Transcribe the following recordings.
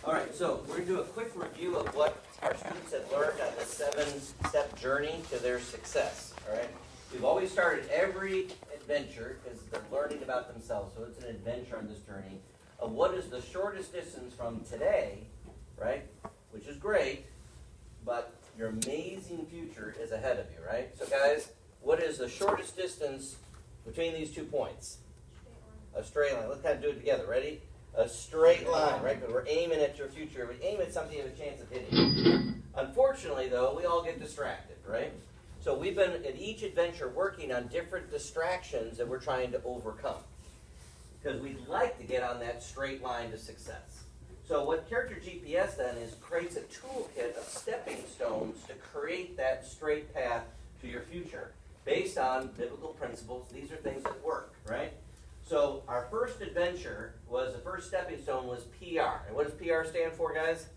All right, so we're going to do a quick review of what our students have learned on the 7-step journey to their success. All right, we've always started every adventure because they're learning about themselves, so it's an adventure on this journey of what is the shortest distance from today, right, which is great, but your amazing future is ahead of you, right? So guys, what is the shortest distance between these 2 points? A straight line. Let's kind of do it together. Ready? A straight line, right? Because we're aiming at your future. We aim at something you have a chance of hitting. Unfortunately, though, we all get distracted, right? So we've been at each adventure working on different distractions that we're trying to overcome. Because we'd like to get on that straight line to success. So what Character GPS then is creates a toolkit of stepping stones to create that straight path to your future based on biblical principles. These are things that work, right? So our first adventure was, the first stepping stone was PR. And what does PR stand for, guys?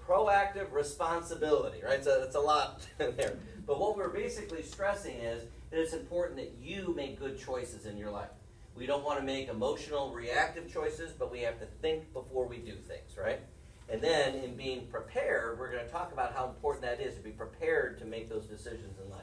Proactive responsibility, right? So it's a lot there. But what we're basically stressing is that it's important that you make good choices in your life. We don't want to make emotional, reactive choices, but we have to think before we do things, right? And then in being prepared, we're going to talk about how important that is to be prepared to make those decisions in life.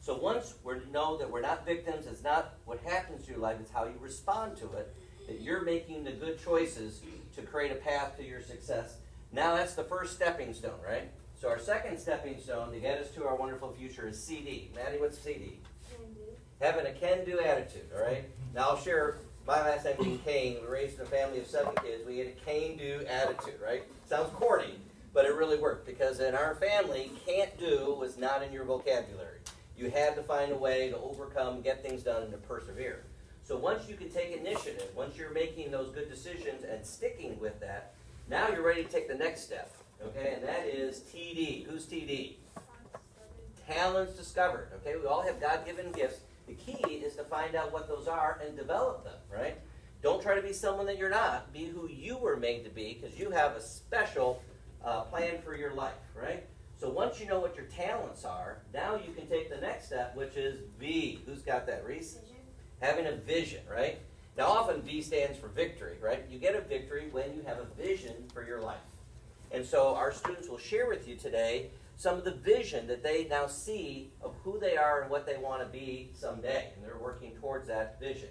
So once we know that we're not victims, it's not what happens to your life, it's how you respond to it, that you're making the good choices to create a path to your success. Now that's the first stepping stone, right? So our second stepping stone to get us to our wonderful future is CD. Maddie, what's CD? Can-do. Having a can-do attitude, all right? Now I'll share my last name being Kane. We raised in a family of 7 kids. We had a can-do attitude, right? Sounds corny, but it really worked because in our family, can't do was not in your vocabulary. You had to find a way to overcome, get things done, and to persevere. So once you can take initiative, once you're making those good decisions and sticking with that, now you're ready to take the next step, okay? And that is TD. Who's TD? Talents discovered, okay? We all have God-given gifts. The key is to find out what those are and develop them, right? Don't try to be someone that you're not. Be who you were made to be because you have a special plan for your life, right? So once you know what your talents are, now you can take the next step, which is V. Who's got that, Reese? Vision. Having a vision, right? Now often V stands for victory, right? You get a victory when you have a vision for your life. And so our students will share with you today some of the vision that they now see of who they are and what they want to be someday. And they're working towards that vision.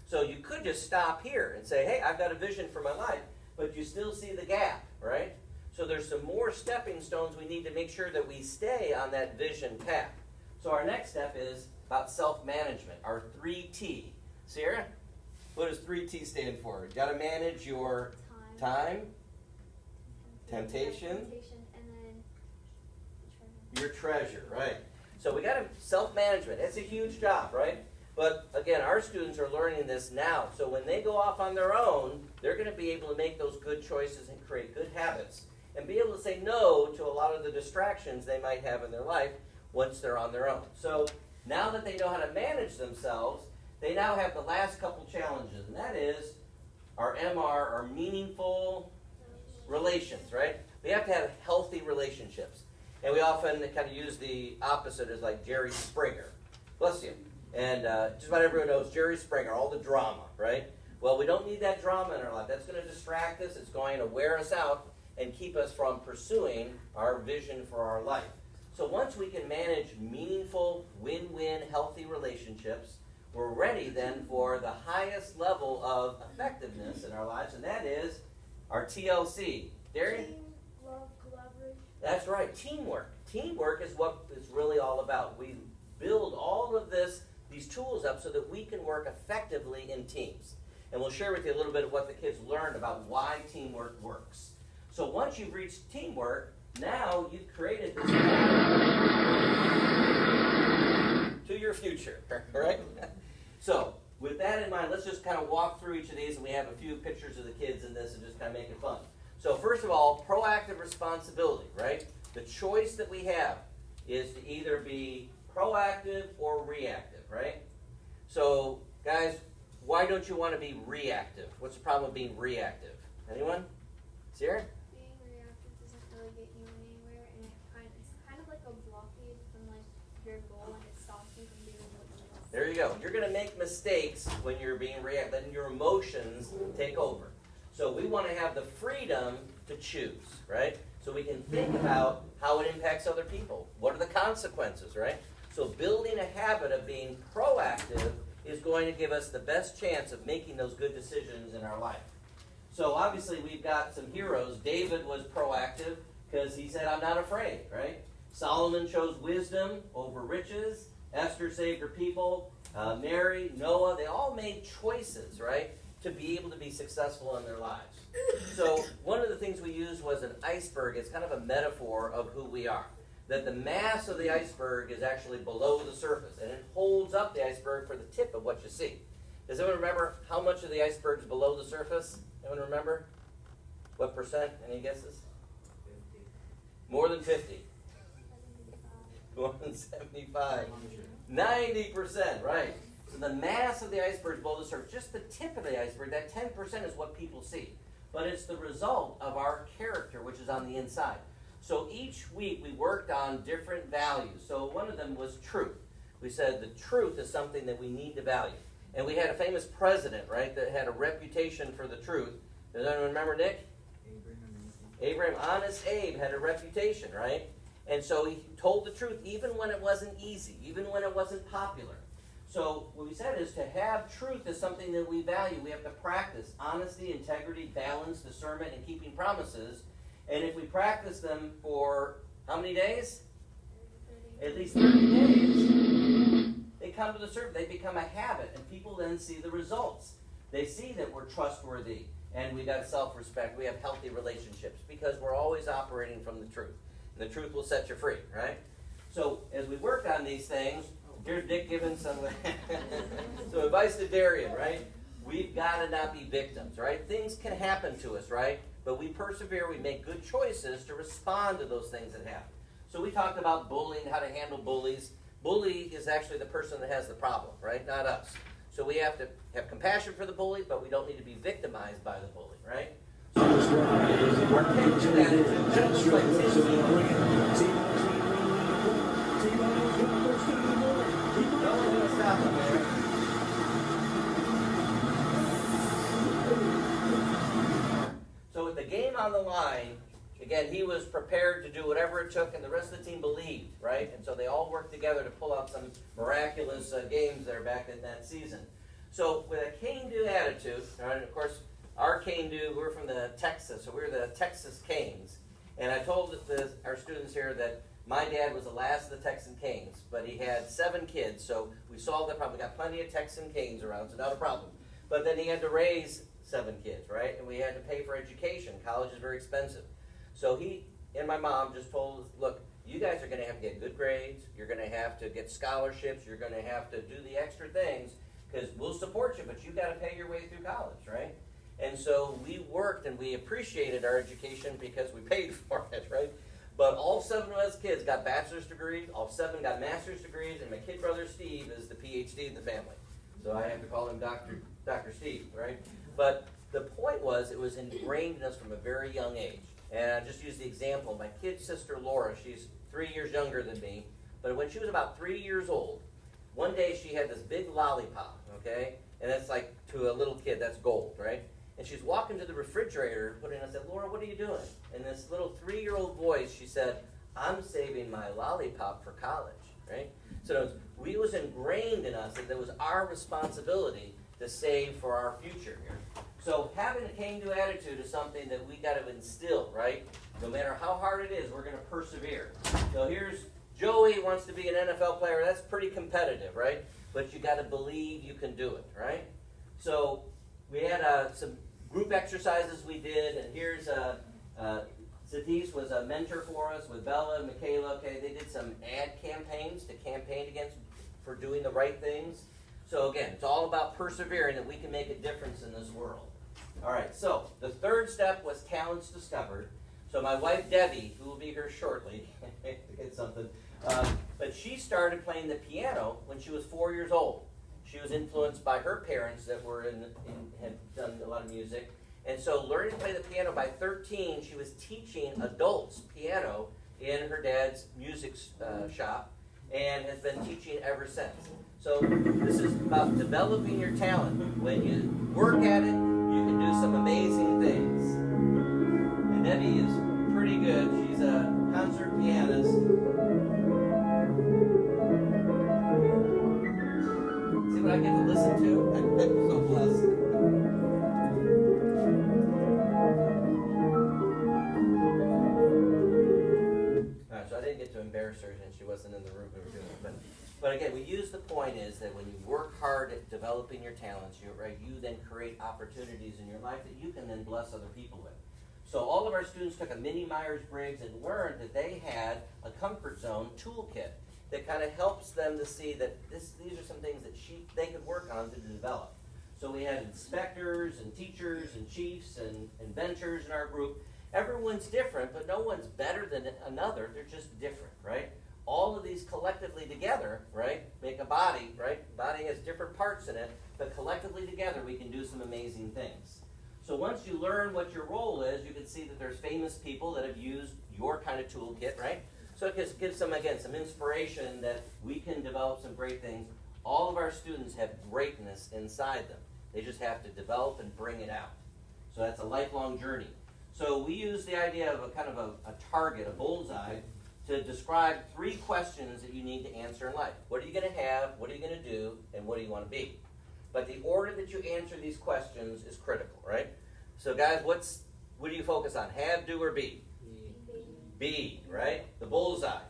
So you could just stop here and say, hey, I've got a vision for my life, but you still see the gap, right? So there's some more stepping stones we need to make sure that we stay on that vision path. So our next step is about self-management, our 3T. Sierra, what does 3T stand for? You got to manage your time, temptation, and then your treasure, right? So we got to self-management. It's a huge job, right? But again, our students are learning this now. So when they go off on their own, they're going to be able to make those good choices and create good habits and be able to say no to a lot of the distractions they might have in their life once they're on their own. So now that they know how to manage themselves, they now have the last couple challenges, and that is our MR, our meaningful relations, right? We have to have healthy relationships. And we often kind of use the opposite as like Jerry Springer. Bless you. And just about everyone knows Jerry Springer, all the drama, right? Well, we don't need that drama in our life. That's going to distract us. It's going to wear us out and keep us from pursuing our vision for our life. So once we can manage meaningful, win-win, healthy relationships, we're ready then for the highest level of effectiveness in our lives, and that is our TLC. Darian? Team, love, collaboration. That's right, teamwork. Teamwork is what it's really all about. We build all of these tools up so that we can work effectively in teams. And we'll share with you a little bit of what the kids learned about why teamwork works. So once you've reached teamwork, now you've created this to your future, right? So with that in mind, let's just kind of walk through each of these, and we have a few pictures of the kids in this and just kind of make it fun. So first of all, proactive responsibility, right? The choice that we have is to either be proactive or reactive, right? So guys, why don't you want to be reactive? What's the problem with being reactive? Anyone? Sierra? Being reactive doesn't really get you anywhere, and it's kind of like a blockade from like your goal, and it stops you from doing what you want. There you go. You're going to make mistakes when you're being reactive, letting your emotions take over. So we want to have the freedom to choose, right? So we can think about how it impacts other people. What are the consequences, right? So building a habit of being proactive is going to give us the best chance of making those good decisions in our life. So obviously we've got some heroes. David was proactive because he said, I'm not afraid, right? Solomon chose wisdom over riches. Esther saved her people. Mary, Noah, they all made choices, right, to be able to be successful in their lives. So one of the things we used was an iceberg. It's kind of a metaphor of who we are. That the mass of the iceberg is actually below the surface, and it holds up the iceberg for the tip of what you see. Does anyone remember how much of the iceberg is below the surface? Anyone remember? What percent? Any guesses? 50. More than 50. More than 75. 90%, right. So the mass of the iceberg is below the surface. Just the tip of the iceberg, that 10% is what people see. But it's the result of our character, which is on the inside. So each week we worked on different values. So one of them was truth. We said the truth is something that we need to value. And we had a famous president, right, that had a reputation for the truth. Does anyone remember Nick? Abraham, Honest Abe, had a reputation, right? And so he told the truth even when it wasn't easy, even when it wasn't popular. So what we said is to have truth is something that we value. We have to practice honesty, integrity, balance, discernment, and keeping promises. And if we practice them for how many days? At least 30 days. They come to the surface. They become a habit, and people then see the results. They see that we're trustworthy, and we've got self-respect. We have healthy relationships because we're always operating from the truth. And the truth will set you free, right? So as we work on these things, here's Dick giving some advice to Darian, right? We've got to not be victims, right? Things can happen to us, right? But we persevere. We make good choices to respond to those things that happen. So we talked about bullying, how to handle bullies. Bully is actually the person that has the problem, right? Not us. So we have to have compassion for the bully, but we don't need to be victimized by the bully, right? So our can-do attitude, that looks like no one's going to stop him there. So with the game on the line, again, he was prepared to do whatever it took, and the rest of the team believed, right? And so they all worked together to pull out some miraculous games there back in that season. So with a can-do attitude, right, and of course, our can-do, we're from the Texas, so we're the Texas Canes. And I told our students here that my dad was the last of the Texan Canes, but he had 7 kids, so we solved that problem. We got plenty of Texan Canes around, so not a problem. But then he had to raise 7 kids, right? And we had to pay for education. College is very expensive. So he and my mom just told us, look, you guys are going to have to get good grades. You're going to have to get scholarships. You're going to have to do the extra things because we'll support you, but you've got to pay your way through college, right? And so we worked and we appreciated our education because we paid for it, right? But all 7 of us kids got bachelor's degrees. All 7 got master's degrees, and my kid brother Steve is the PhD in the family. So I have to call him Dr. Steve, right? But the point was it was ingrained in us from a very young age. And I just use the example. My kid's sister Laura, she's 3 years younger than me, but when she was about 3 years old, one day she had this big lollipop, okay? And that's like, to a little kid, that's gold, right? And she's walking to the refrigerator, putting it in, I said, Laura, what are you doing? And this little 3-year-old voice, she said, I'm saving my lollipop for college, right? So it was ingrained in us that it was our responsibility to save for our future here. So having a can-do attitude is something that we got to instill, right? No matter how hard it is, we're going to persevere. So here's Joey wants to be an NFL player. That's pretty competitive, right? But you got to believe you can do it, right? So we had some group exercises we did, and here's Satish was a mentor for us with Bella and Michaela. Okay, they did some ad campaigns to campaign against for doing the right things. So again, it's all about persevering that we can make a difference in this world. All right, so the third step was talents discovered. So my wife Debbie, who will be here shortly, to get something, but she started playing the piano when she was 4 years old. She was influenced by her parents that were had done a lot of music. And so learning to play the piano by 13, she was teaching adults piano in her dad's music shop and has been teaching ever since. So this is about developing your talent. When you work at it, you can do do some amazing things. And Debbie is pretty good. She's a concert pianist. See what I get to listen to? I'm so blessed. So I didn't get to embarrass her, and she wasn't in the room we were doing it. But again, we use the point is that when you work hard at developing your talents, you then create opportunities in your life that you can then bless other people with. So all of our students took a mini Myers-Briggs and learned that they had a comfort zone toolkit that kind of helps them to see that these are some things that they could work on to develop. So we had inspectors and teachers and chiefs and inventors in our group. Everyone's different, but no one's better than another. They're just different, right? All of these collectively together, right, make a body, right? Body has different parts in it, but collectively together we can do some amazing things. So once you learn what your role is, you can see that there's famous people that have used your kind of toolkit, right? So it gives them, again, some inspiration that we can develop some great things. All of our students have greatness inside them. They just have to develop and bring it out. So that's a lifelong journey. So we use the idea of a kind of a target, a bullseye, to describe 3 questions that you need to answer in life. What are you going to have, what are you going to do, and what do you want to be? But the order that you answer these questions is critical, right? So guys, what do you focus on? Have, do, or be? Be, right? The bullseye.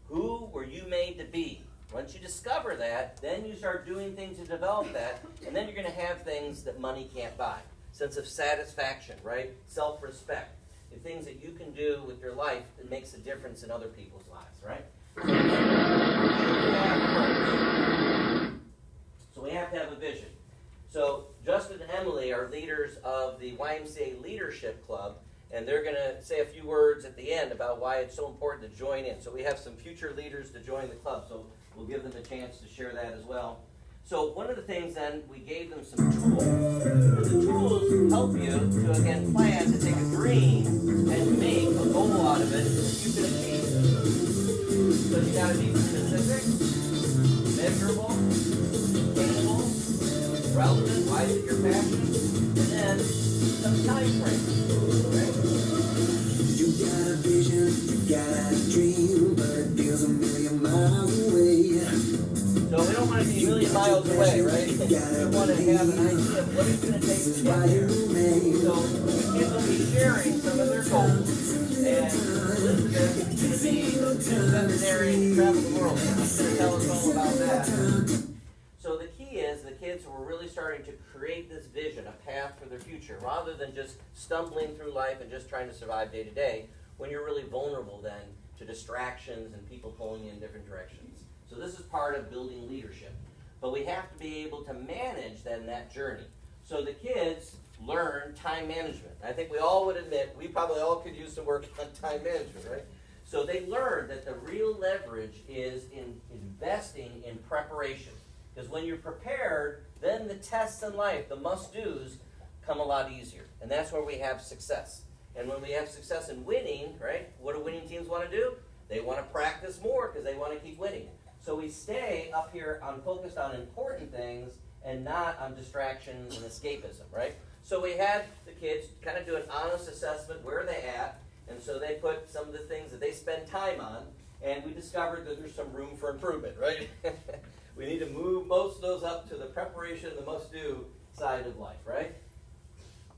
Who were you made to be? Once you discover that, then you start doing things to develop that, and then you're going to have things that money can't buy. Sense of satisfaction, right? Self-respect. The things that you can do with your life that makes a difference in other people's lives, right? So we have to have a vision. So Justin and Emily are leaders of the YMCA Leadership Club, and they're going to say a few words at the end about why it's so important to join in. So we have some future leaders to join the club, so we'll give them a chance to share that as well. So one of the things then, we gave them some tools. And the tools help you to, again, plan to take a dream and make a goal out of it that you can achieve. So you got to be specific, measurable, attainable, relevant, why is it your passion, and then some time frame. Right? You got a vision, you got a dream, but it feels a million miles away. So we don't want to be a million miles away, right? We want to have an idea of what it's going to take to get there. So the kids will be sharing some of their goals. And Elizabeth is going to be a veterinarian and travel the world. She's going to tell us all about that. So the key is the kids were really starting to create this vision, a path for their future, rather than just stumbling through life and just trying to survive day to day, when you're really vulnerable then to distractions and people pulling you in different directions. So this is part of building leadership. But we have to be able to manage then that journey. So the kids learn time management. I think we all would admit we probably all could use some work on time management, right? So they learned that the real leverage is in investing in preparation. Because when you're prepared, then the tests in life, the must-dos, come a lot easier. And that's where we have success. And when we have success in winning, right, what do winning teams want to do? They want to practice more because they want to keep winning. So we stay up here focused on important things and not on distractions and escapism, right? So we had the kids kind of do an honest assessment, where are they at? And so they put some of the things that they spend time on, and we discovered that there's some room for improvement, right? We need to move most of those up to the preparation, the must-do side of life, right?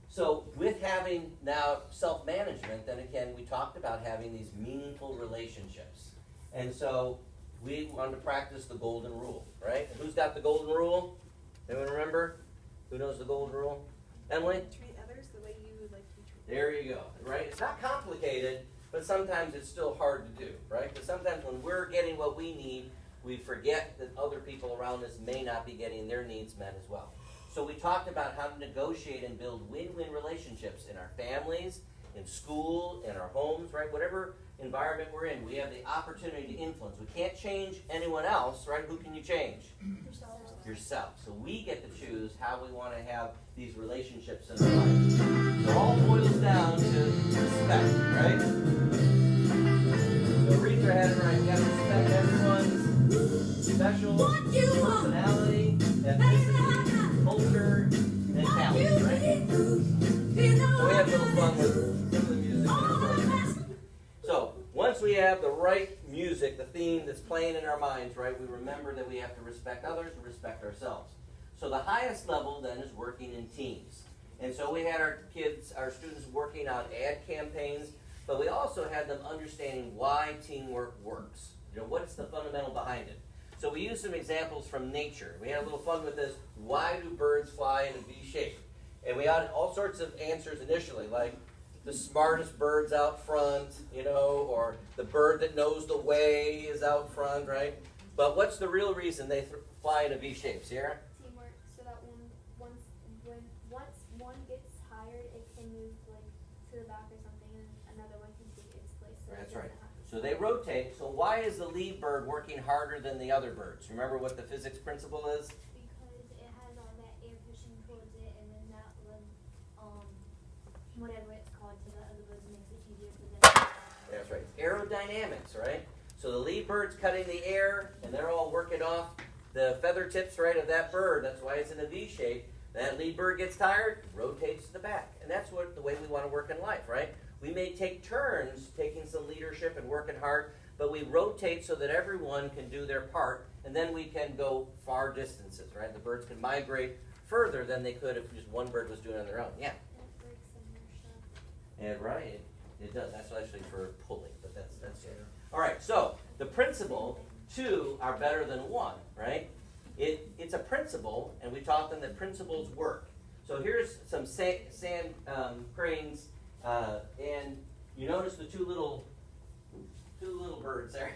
So with having now self-management, then again, we talked about having these meaningful relationships. And so we wanted to practice the golden rule, right? And who's got the golden rule? Anyone remember? Who knows the golden rule? Emily? Treat others the way you would like to be treated. There you go, right? It's not complicated, but sometimes it's still hard to do, right? Because sometimes when we're getting what we need, we forget that other people around us may not be getting their needs met as well. So we talked about how to negotiate and build win-win relationships in our families, in school, in our homes, right? Whatever environment we're in, we have the opportunity to influence. We can't change anyone else, right? Who can you change? Yourself. So we get to choose how we want to have these relationships in our life. So it all boils down to respect, right? So Rita had it right. You got to respect everyone's special personality, ethnicity, culture, and talent, right? have the right music, the theme that's playing in our minds, right, we remember that we have to respect others and respect ourselves. So the highest level then is working in teams. And so we had our kids, our students working on ad campaigns, but we also had them understanding why teamwork works. You know, what's the fundamental behind it? So we used some examples from nature. We had a little fun with this. Why do birds fly in a V shape? And we had all sorts of answers initially, like the smartest bird's out front, you know, or the bird that knows the way is out front, right? But what's the real reason they fly in a V shape, Sierra? Teamwork, so that once one gets tired, it can move like to the back or something, and another one can take its place. So That's it doesn't right. have to So they rotate. So why is the lead bird working harder than the other birds? Remember what the physics principle is? Because it has all that air pushing towards it, and then that would, whatever it's called to the other birds makes it easier for them. That's right. Aerodynamics, right? So the lead bird's cutting the air, and they're all working off the feather tips, right, of that bird. That's why it's in a V shape. That lead bird gets tired, rotates to the back. And that's what the way we want to work in life, right? We may take turns taking some leadership and working hard, but we rotate so that everyone can do their part, and then we can go far distances, right? The birds can migrate further than they could if just one bird was doing it on their own. Yeah. And it breaks inertia. And right, it does. That's actually for pulling, but that's it. All right, so the principle, two are better than one, right? It's a principle, and we taught them that principles work. So here's some sand cranes, and you notice the two little birds there.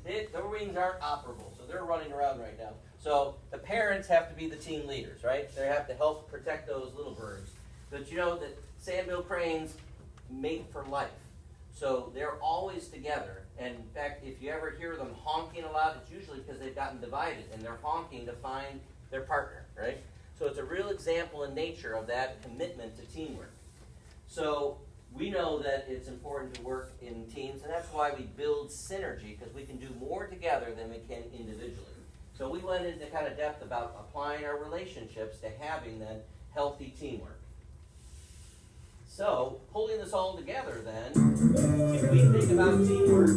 Their wings aren't operable, so they're running around right now. So the parents have to be the team leaders, right? They have to help protect those little birds. But you know that sandbill cranes mate for life. So they're always together. And in fact, if you ever hear them honking a lot, it's usually because they've gotten divided and they're honking to find their partner, right? So it's a real example in nature of that commitment to teamwork. So we know that it's important to work in teams, and that's why we build synergy, because we can do more together than we can individually. So we went into kind of depth about applying our relationships to having then healthy teamwork. So, pulling this all together then, if we think about teamwork,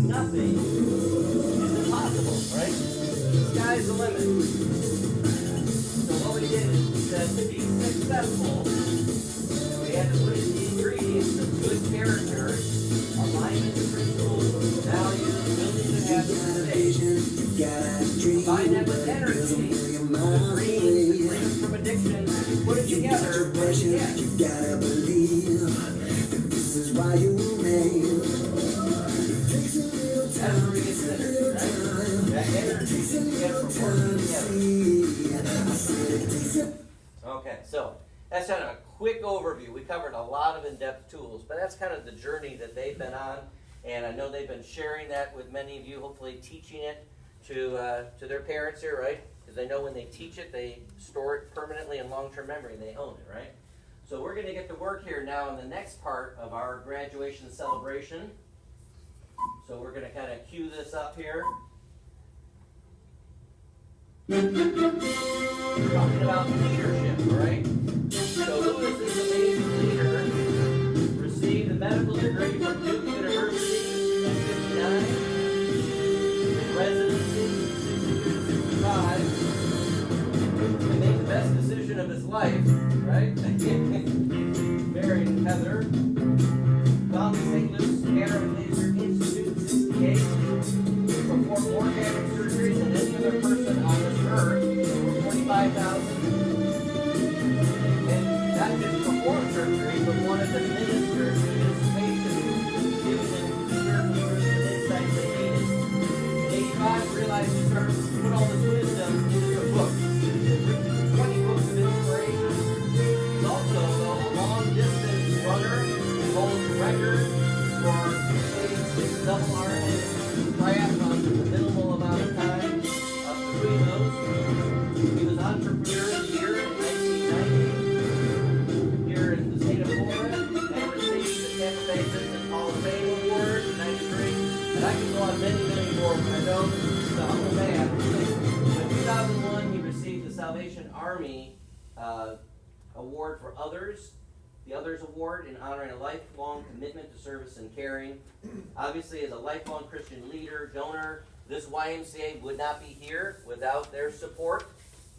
nothing is impossible, right? The sky's the limit. So what we did is we said to be successful, we had to put in the ingredients of good character, alignment to principles, values, building good habits, and faith. Combine that with energy, freedom from addiction, put it together, what do you get? You gotta believe that this is why you were made. That's where we get synergy, right? That energy that we get from working together. Okay, so that's kind of a quick overview. We covered a lot of in-depth tools, but that's kind of the journey that they've been on, and I know they've been sharing that with many of you, hopefully teaching it to their parents here, right? Because they know when they teach it, they store it permanently in long-term memory, and they own it, right? So we're going to get to work here now in the next part of our graduation celebration. So we're going to kind of cue this up here. Talking about leadership, all right? So who is this amazing leader? Received a medical degree from Duke University at 59, residency 62 to 65, and made the best decision of his life, right? Married Heather, founded St. Luke's Cancer and Laser Institute in 68, performed more cancer surgery than any other person on this earth, over 25,000. And not just performed surgery, but wanted to minister to his patients, giving them spiritual truths and insights they needed. In 85, realized he started to put all this wisdom into a book. He's written 20 books of inspiration. He's also a long-distance runner who holds the record for completing 6 double Ironman triathlons in the minimal amount of time between those. He was Entrepreneur of the Year in 1990 here in the state of Florida, and received the Tampa Bay Business Hall of Fame Award in 93. And I can go on many, many more, but I know he's a humble man. In 2001, he received the Salvation Army Award for Others, the Others Award in honoring a lifelong commitment to service and caring. Obviously, as a lifelong Christian leader, donor, this YMCA would not be here without their support,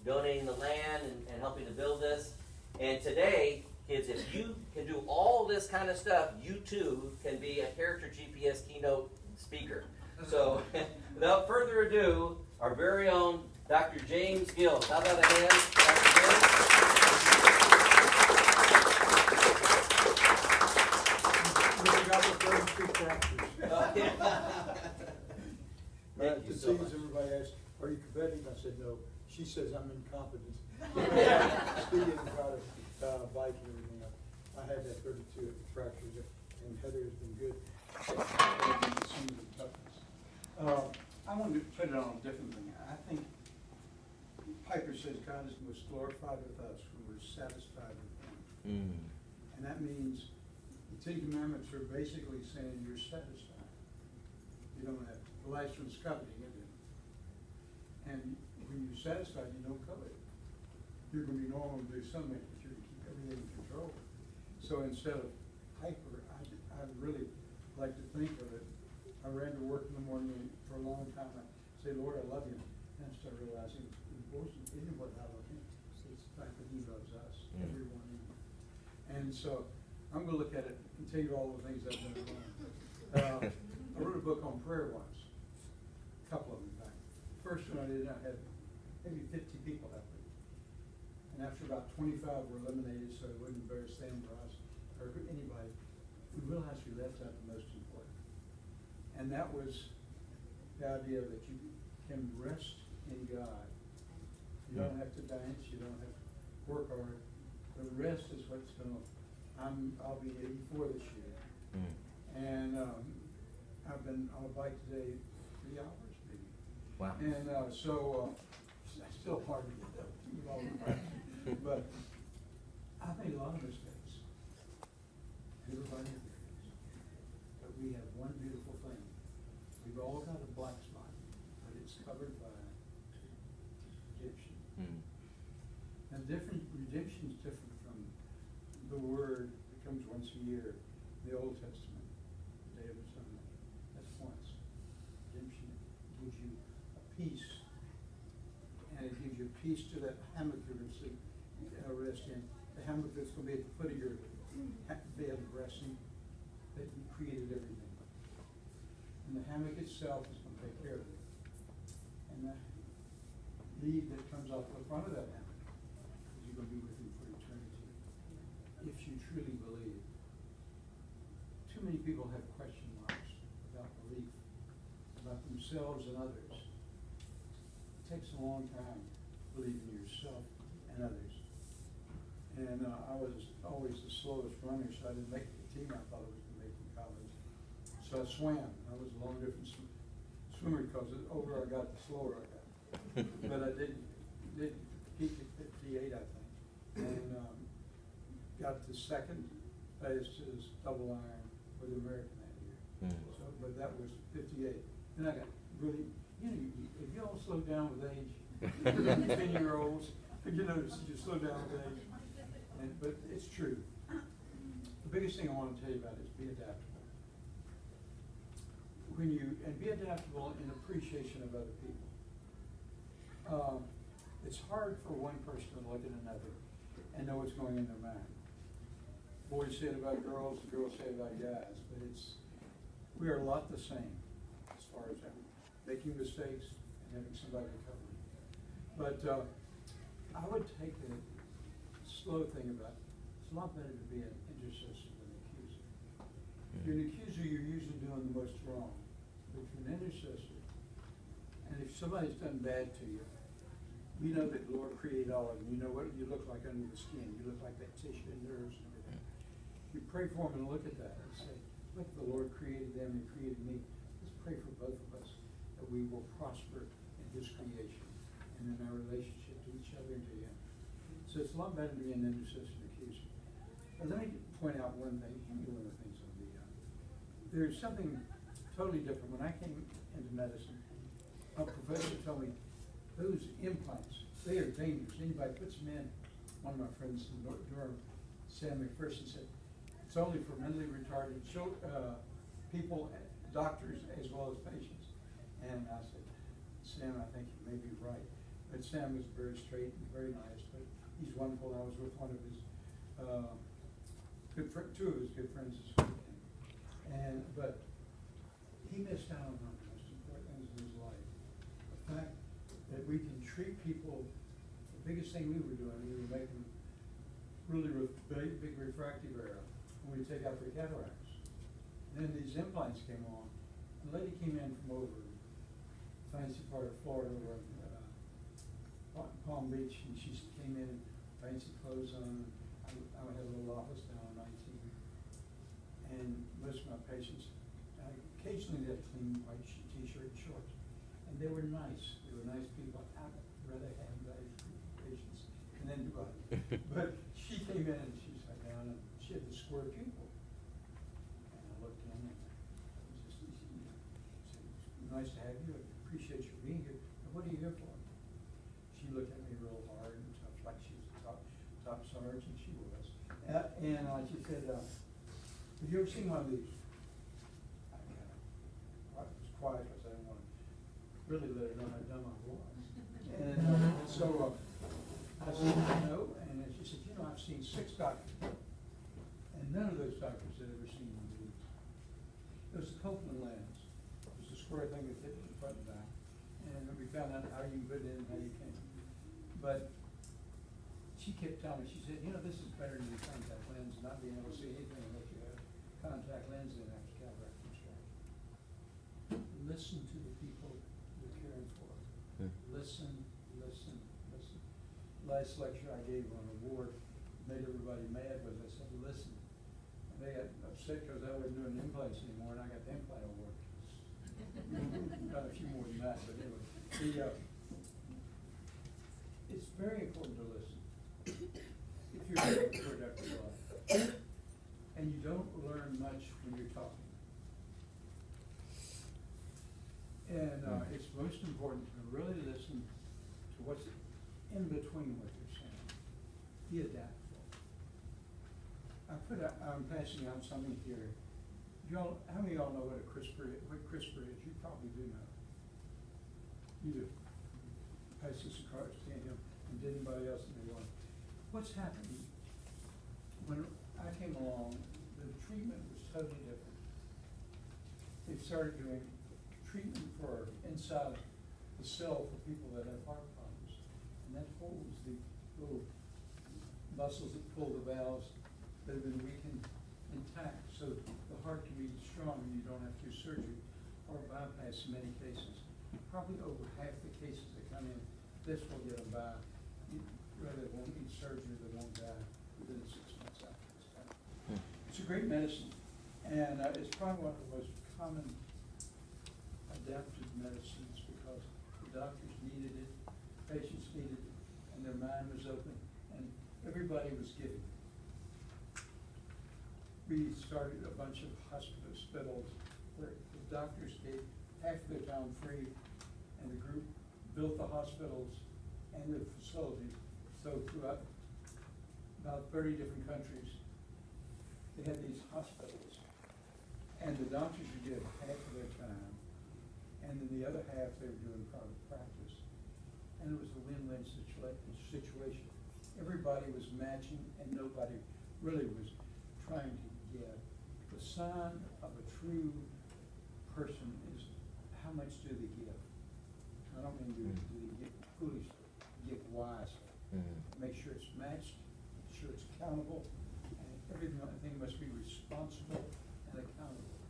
donating the land and helping to build this. And today, kids, if you can do all this kind of stuff, you too can be a Character GPS keynote speaker. So, without further ado, our very own Dr. James Gills. How about a hand, Dr. Gills? Thank you so much. Everybody asked, "Are you competitive?" I said, "No." She says I'm incompetent. Speeding and try to bike and everything. I had that 32 at the fractures, and Heather has been good. I wanted to put it on a different thing. I think Piper says God is most glorified with us when we're satisfied with Him. And that means the Ten Commandments are basically saying you're satisfied. You don't have, the last one's coveting, isn't it? And when you're satisfied, you don't covet. You're going to be normal to do something, but you're going to keep everything in control. So instead of hyper, I really like to think of it. I ran to work in the morning, and for a long time I say, "Lord, I love you." And I start realizing it wasn't what I love Him. It's the fact that He loves us, everyone in Him. And so I'm going to look at it and tell you all the things I've done wrong. I wrote a book on prayer once, a couple of them back. The first one I did, I had maybe 50 people help me. And after about 25 were eliminated, so it wouldn't embarrass them or us or anybody, we realized we left out the most important. And that was the idea that you can rest in God. You don't have to dance, you don't have to work hard. The rest is what's going to, I'll be 84 this year. And I've been on a bike today 3 hours maybe. Wow. And so it's still hard to get up. But I've made a lot of mistakes. Everybody here is. But we have one beautiful thing. We've all got a black spot, but it's covered by redemption. And redemption is different from the word that comes once a year, the Old Testament, the Day of Atonement. That's once. Redemption gives you a peace, and it gives you peace to that hammock you're going to sleep, rest in. The hammock that's going to be at the foot of your bed resting, that you created everything. And the hammock itself is going to take care of it. And the lead that comes off the front of that hammock is you're going to be with Him for eternity. If you truly believe. Too many people have question marks about belief, about themselves and others. It takes a long time to believe in yourself and others. And I was always the slowest runner, so I didn't make the team I thought I was going to make in college. So I swam. I was a long distance swimmer because the older I got, the slower I got. But I did peak at 58, I think. And got the second fastest double iron for the American that year. So, but that was 58. And I got really, if you all slow down with age, 10-year-olds, you notice you slow down with age. But it's true. The biggest thing I want to tell you about is be adaptable. Be adaptable in appreciation of other people. It's hard for one person to look at another and know what's going in their mind. Boys say it about girls, and girls say it about guys, but we are a lot the same as far as making mistakes and having somebody to cover it. But I would take the slow thing about it. It's a lot better to be an intercessor than an accuser. If you're an accuser, you're usually doing the most wrong. But if you're an intercessor, and if somebody's done bad to you, you know that the Lord created all of them. You know what you look like under the skin. You look like that tissue and nerves and everything. You pray for them and look at that and say, look, the Lord created them and created me. Let's pray for both of us that we will prosper in His creation and in our relationship to each other and to Him. So it's a lot better to be an intercessor and accuser. But let me point out one thing. One of the things on there's something totally different. When I came into medicine, a professor told me those implants, they are dangerous. Anybody puts them in. One of my friends in Durham Sam McPherson said, it's only for mentally retarded people, doctors as well as patients. And I said, Sam, I think you may be right. But Sam was very straight and very nice, but he's wonderful. I was with one of his two of his good friends this weekend. But he missed out on one of the most important things in his life. The fact that we can treat people, the biggest thing we were doing, we were making really big refractive error when we take out the cataracts. And then these implants came on. A lady came in from over fancy part of Florida, over in Palm Beach, and she came in fancy clothes on. I had a little office down on 19, and most of my patients, occasionally they had clean white t-shirt and shorts, and they were nice. They were nice people. I'd rather have nice patients and then do it. But she came in and she sat down and she had the square pupil, and I looked in and it was just nice to have you. I appreciate you being here. What are you here for? She looked at me real hard and tough, like she was the top sergeant. She was. And she said, have you ever seen one of these? I was quiet because I didn't want to really let her know how dumb I was. And so I said, no. And then she said, I've seen 6 doctors. And none of those doctors had ever seen one of these. It was the Copeland lens. It was a square thing that fit in the front and back. And we found out how you can put it in and how you can't. But she kept telling me, she said, this is better than your contact lens, not being able to see anything unless you have contact lens in after cataract construction. Listen to the people you're caring for. Listen. Last lecture I gave on a ward made everybody mad was I said, listen. And they got upset because I wasn't doing implants anymore, and I got the implant award. Got a few more than that, but anyway. It's very important to listen if you're having a productive life. And you don't learn much when you're talking. And it's most important to really listen to what's in between what you're saying. Be adaptable. I'm passing out something here. How many of y'all know what CRISPR is? You probably do know. You do. Pass this across to him and to anybody else in the world. What's happened? When I came along, the treatment was totally different. They started doing treatment for inside the cell for people that have heart problems. And that holds the little muscles that pull the valves that have been weakened intact, so the heart can be strong and you don't have to do surgery or bypass in many cases. Probably over half the cases that come in, this will get them by. They won't need surgery, they won't die within 6 months after this time. It's a great medicine, and it's probably one of the most common adaptive medicines because the doctors needed it, patients needed it, and their mind was open, and everybody was giving. We started a bunch of hospitals where the doctors gave half of their time free, and the group built the hospitals and the facilities. So throughout about 30 different countries, they had these hospitals, and the doctors would give half of their time, and then the other half they were doing private practice. And it was a win-win situation. Everybody was matching, and nobody really was trying to give. The sign of a true person is how much do they give. I don't mean do they give foolishly, give wisely. Make sure it's matched, make sure it's accountable, and everything must be responsible and accountable.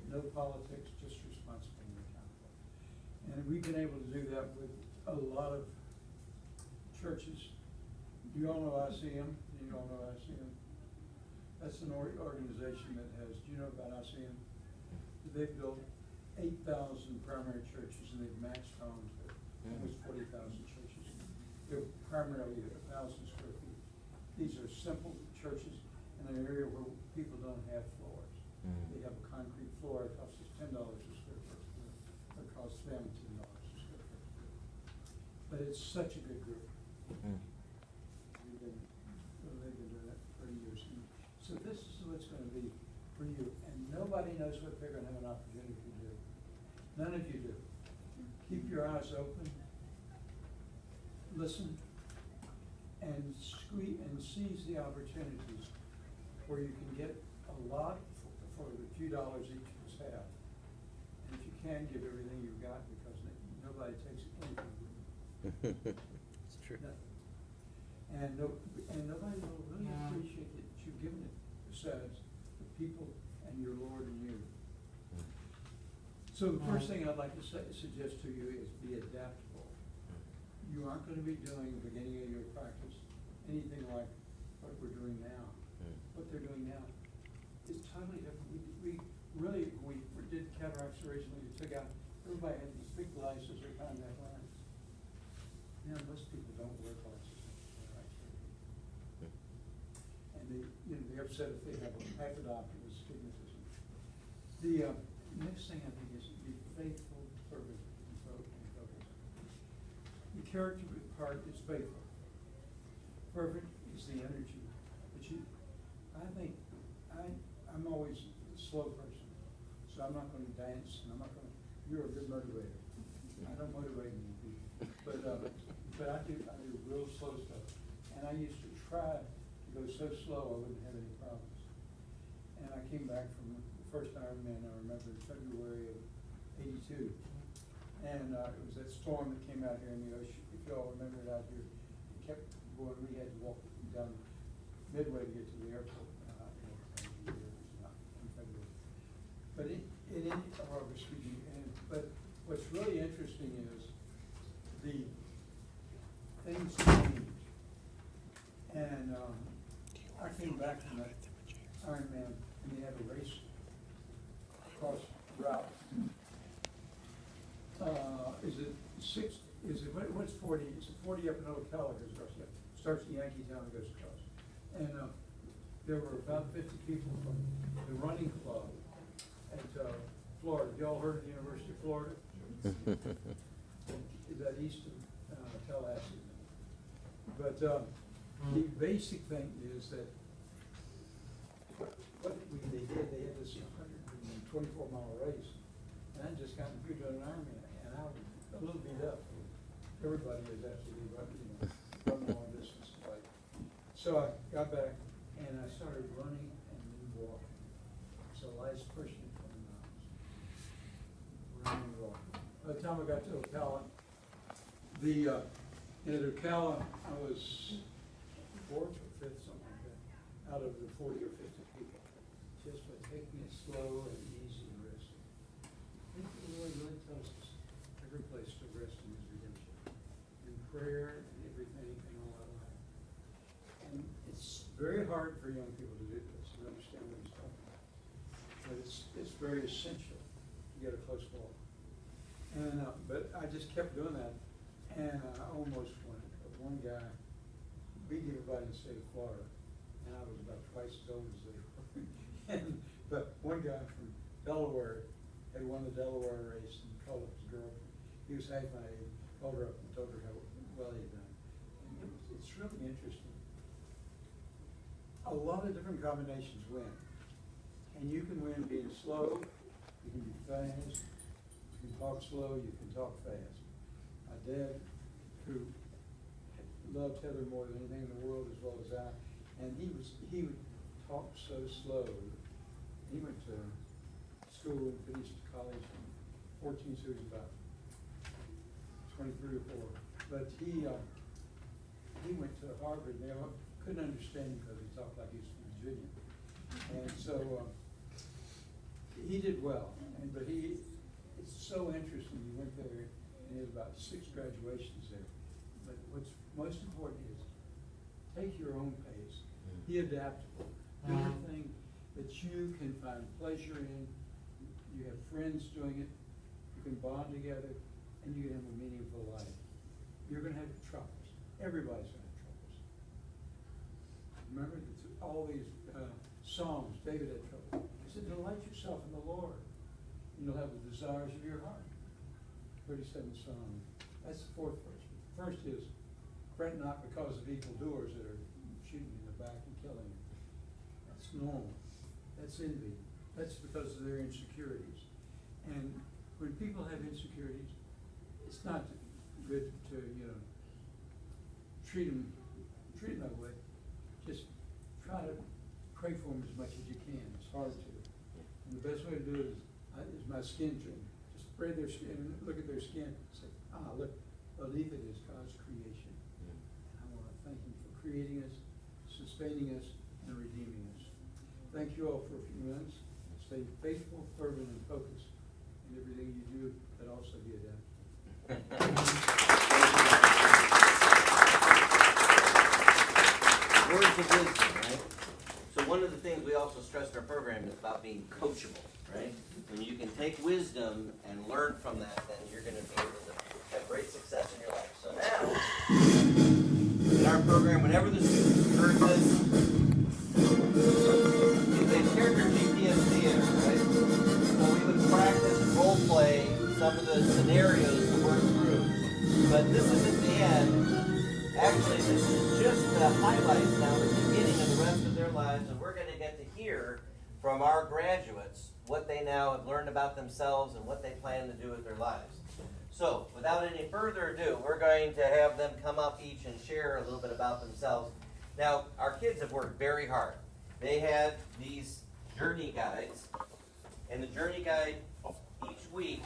No politics, just responsible and accountable. And we've been able to do that with a lot of churches. Do you all know ICM? Do you all know ICM? That's an organization that has, do you know about ICM? They've built 8,000 primary churches, and they've matched on to almost 40,000 churches. They're primarily 1,000 square feet. These are simple churches in an area where people don't have floors. They have a concrete floor. It costs us $10 a square foot. It costs them $10 a square foot. But it's such a good group. They've been doing that for 30 years. for you, and nobody knows what they're gonna have an opportunity to do. None of you do. Keep your eyes open, listen, and seize the opportunities where you can get a lot for the few dollars each of us have. And if you can, give everything you've got, because nobody takes anything with you. It's true. No. And nobody will really appreciate that you've given it, besides the people and your Lord and you. So the first thing I'd like to suggest to you is be adaptable. You aren't going to be doing the beginning of your practice anything like what we're doing now. What they're doing now is totally different. We did cataracts originally. We took out, everybody had these big glasses or contact lenses. Now most people don't wear glasses. And they're upset if they have a hyperdopter with astigmatism. The next thing I think is be faithful, fervent, and focused. The character part is faithful. Fervent is the energy. But I'm always a slow person, so I'm not going to dance, and I'm not going to. You're a good motivator. I don't motivate many people, but I do real slow stuff. And I used to try to go so slow I wouldn't have any problems. And I came back from the first Ironman, I remember, in February of '82. And it was that storm that came out here in the ocean. If you all remember it out here, it kept going. We had to walk down Midway to get to the airport. In February. But but what's really interesting is the things change. And I came back from that Ironman, and they had a race across the route. What's 40? It's 40 up in Ocala, goes across, starts in Yankeetown and goes across. And there were about 50 people from the running club at Florida. Y'all heard of the University of Florida? Is that east of Tallahassee? But the basic thing is that they had this 124-mile race, and I just got through doing an Ironman, and I was a little beat up. Everybody is absolutely running long distance. So I got back, and I started running and then walking. So last pushing 20 miles. Running and walking. By the time I got to Ocala, at Ocala, I was fourth or fifth, something like that, out of the 40 or 50 people, just by taking it slow and easy and resting. I think the Lord really tells us every place to rest in His redemption, in prayer and everything in all our life. And it's very hard for young people to do this and understand what He's talking about, but it's very essential to get a close walk. And but I just kept doing that, and I almost won it. But one guy beat everybody in the state of Florida, and I was about twice as old as they were. But one guy from Delaware had won the Delaware race and called up his girlfriend. He was half my age, called her up and told her how well he had done. And it's really interesting. A lot of different combinations win. And you can win being slow, you can be fast, you can talk slow, you can talk fast. My dad, who loved Heather more than anything in the world as well as I, and he would talk so slow. He went to school and finished college in 14, so he was about 23 or 4. But he went to Harvard. They couldn't understand him because he talked like he was from Virginia. And so he did well. But it's so interesting. He went there, and he had about 6 graduations there. But what's most important is take your own pace. Be adaptable. Do everything that you can find pleasure in. You have friends doing it. You can bond together, and you can have a meaningful life. You're going to have troubles. Everybody's going to have troubles. Remember all these Psalms, David had trouble. He said, delight yourself in the Lord, and you'll have the desires of your heart. 37th Psalm. That's the 4th verse. First is, fret not because of evildoers that are shooting you in the back and killing you. That's normal. That's envy. That's because of their insecurities. And when people have insecurities, it's not good to, treat them that way. Just try to pray for them as much as you can. It's hard to. And the best way to do it is my skin trim. Just spray their skin and look at their skin and say, look, believe it is God's creation. And I want to thank Him for creating us, sustaining us, and redeeming us. Thank you all for a few minutes. Stay faithful, fervent, and focused in everything you do, but also be adaptable. Words of wisdom, right? So one of the things we also stress in our program is about being coachable, right? When you can take wisdom and learn from that, then you're going to be able to have great success in your life. So now, in our program, whenever the students heard this, they shared their GPS theater, right? So we would practice role play some of the scenarios to work through. But this isn't the end. Actually, this is just the highlights now, the beginning of the rest of their lives, and we're going to get to hear from our graduates what they now have learned about themselves and what they plan to do with their lives. So, without any further ado, we're going to have them come up each and share a little bit about themselves. Now, our kids have worked very hard. They had these journey guides, and the journey guide, each week,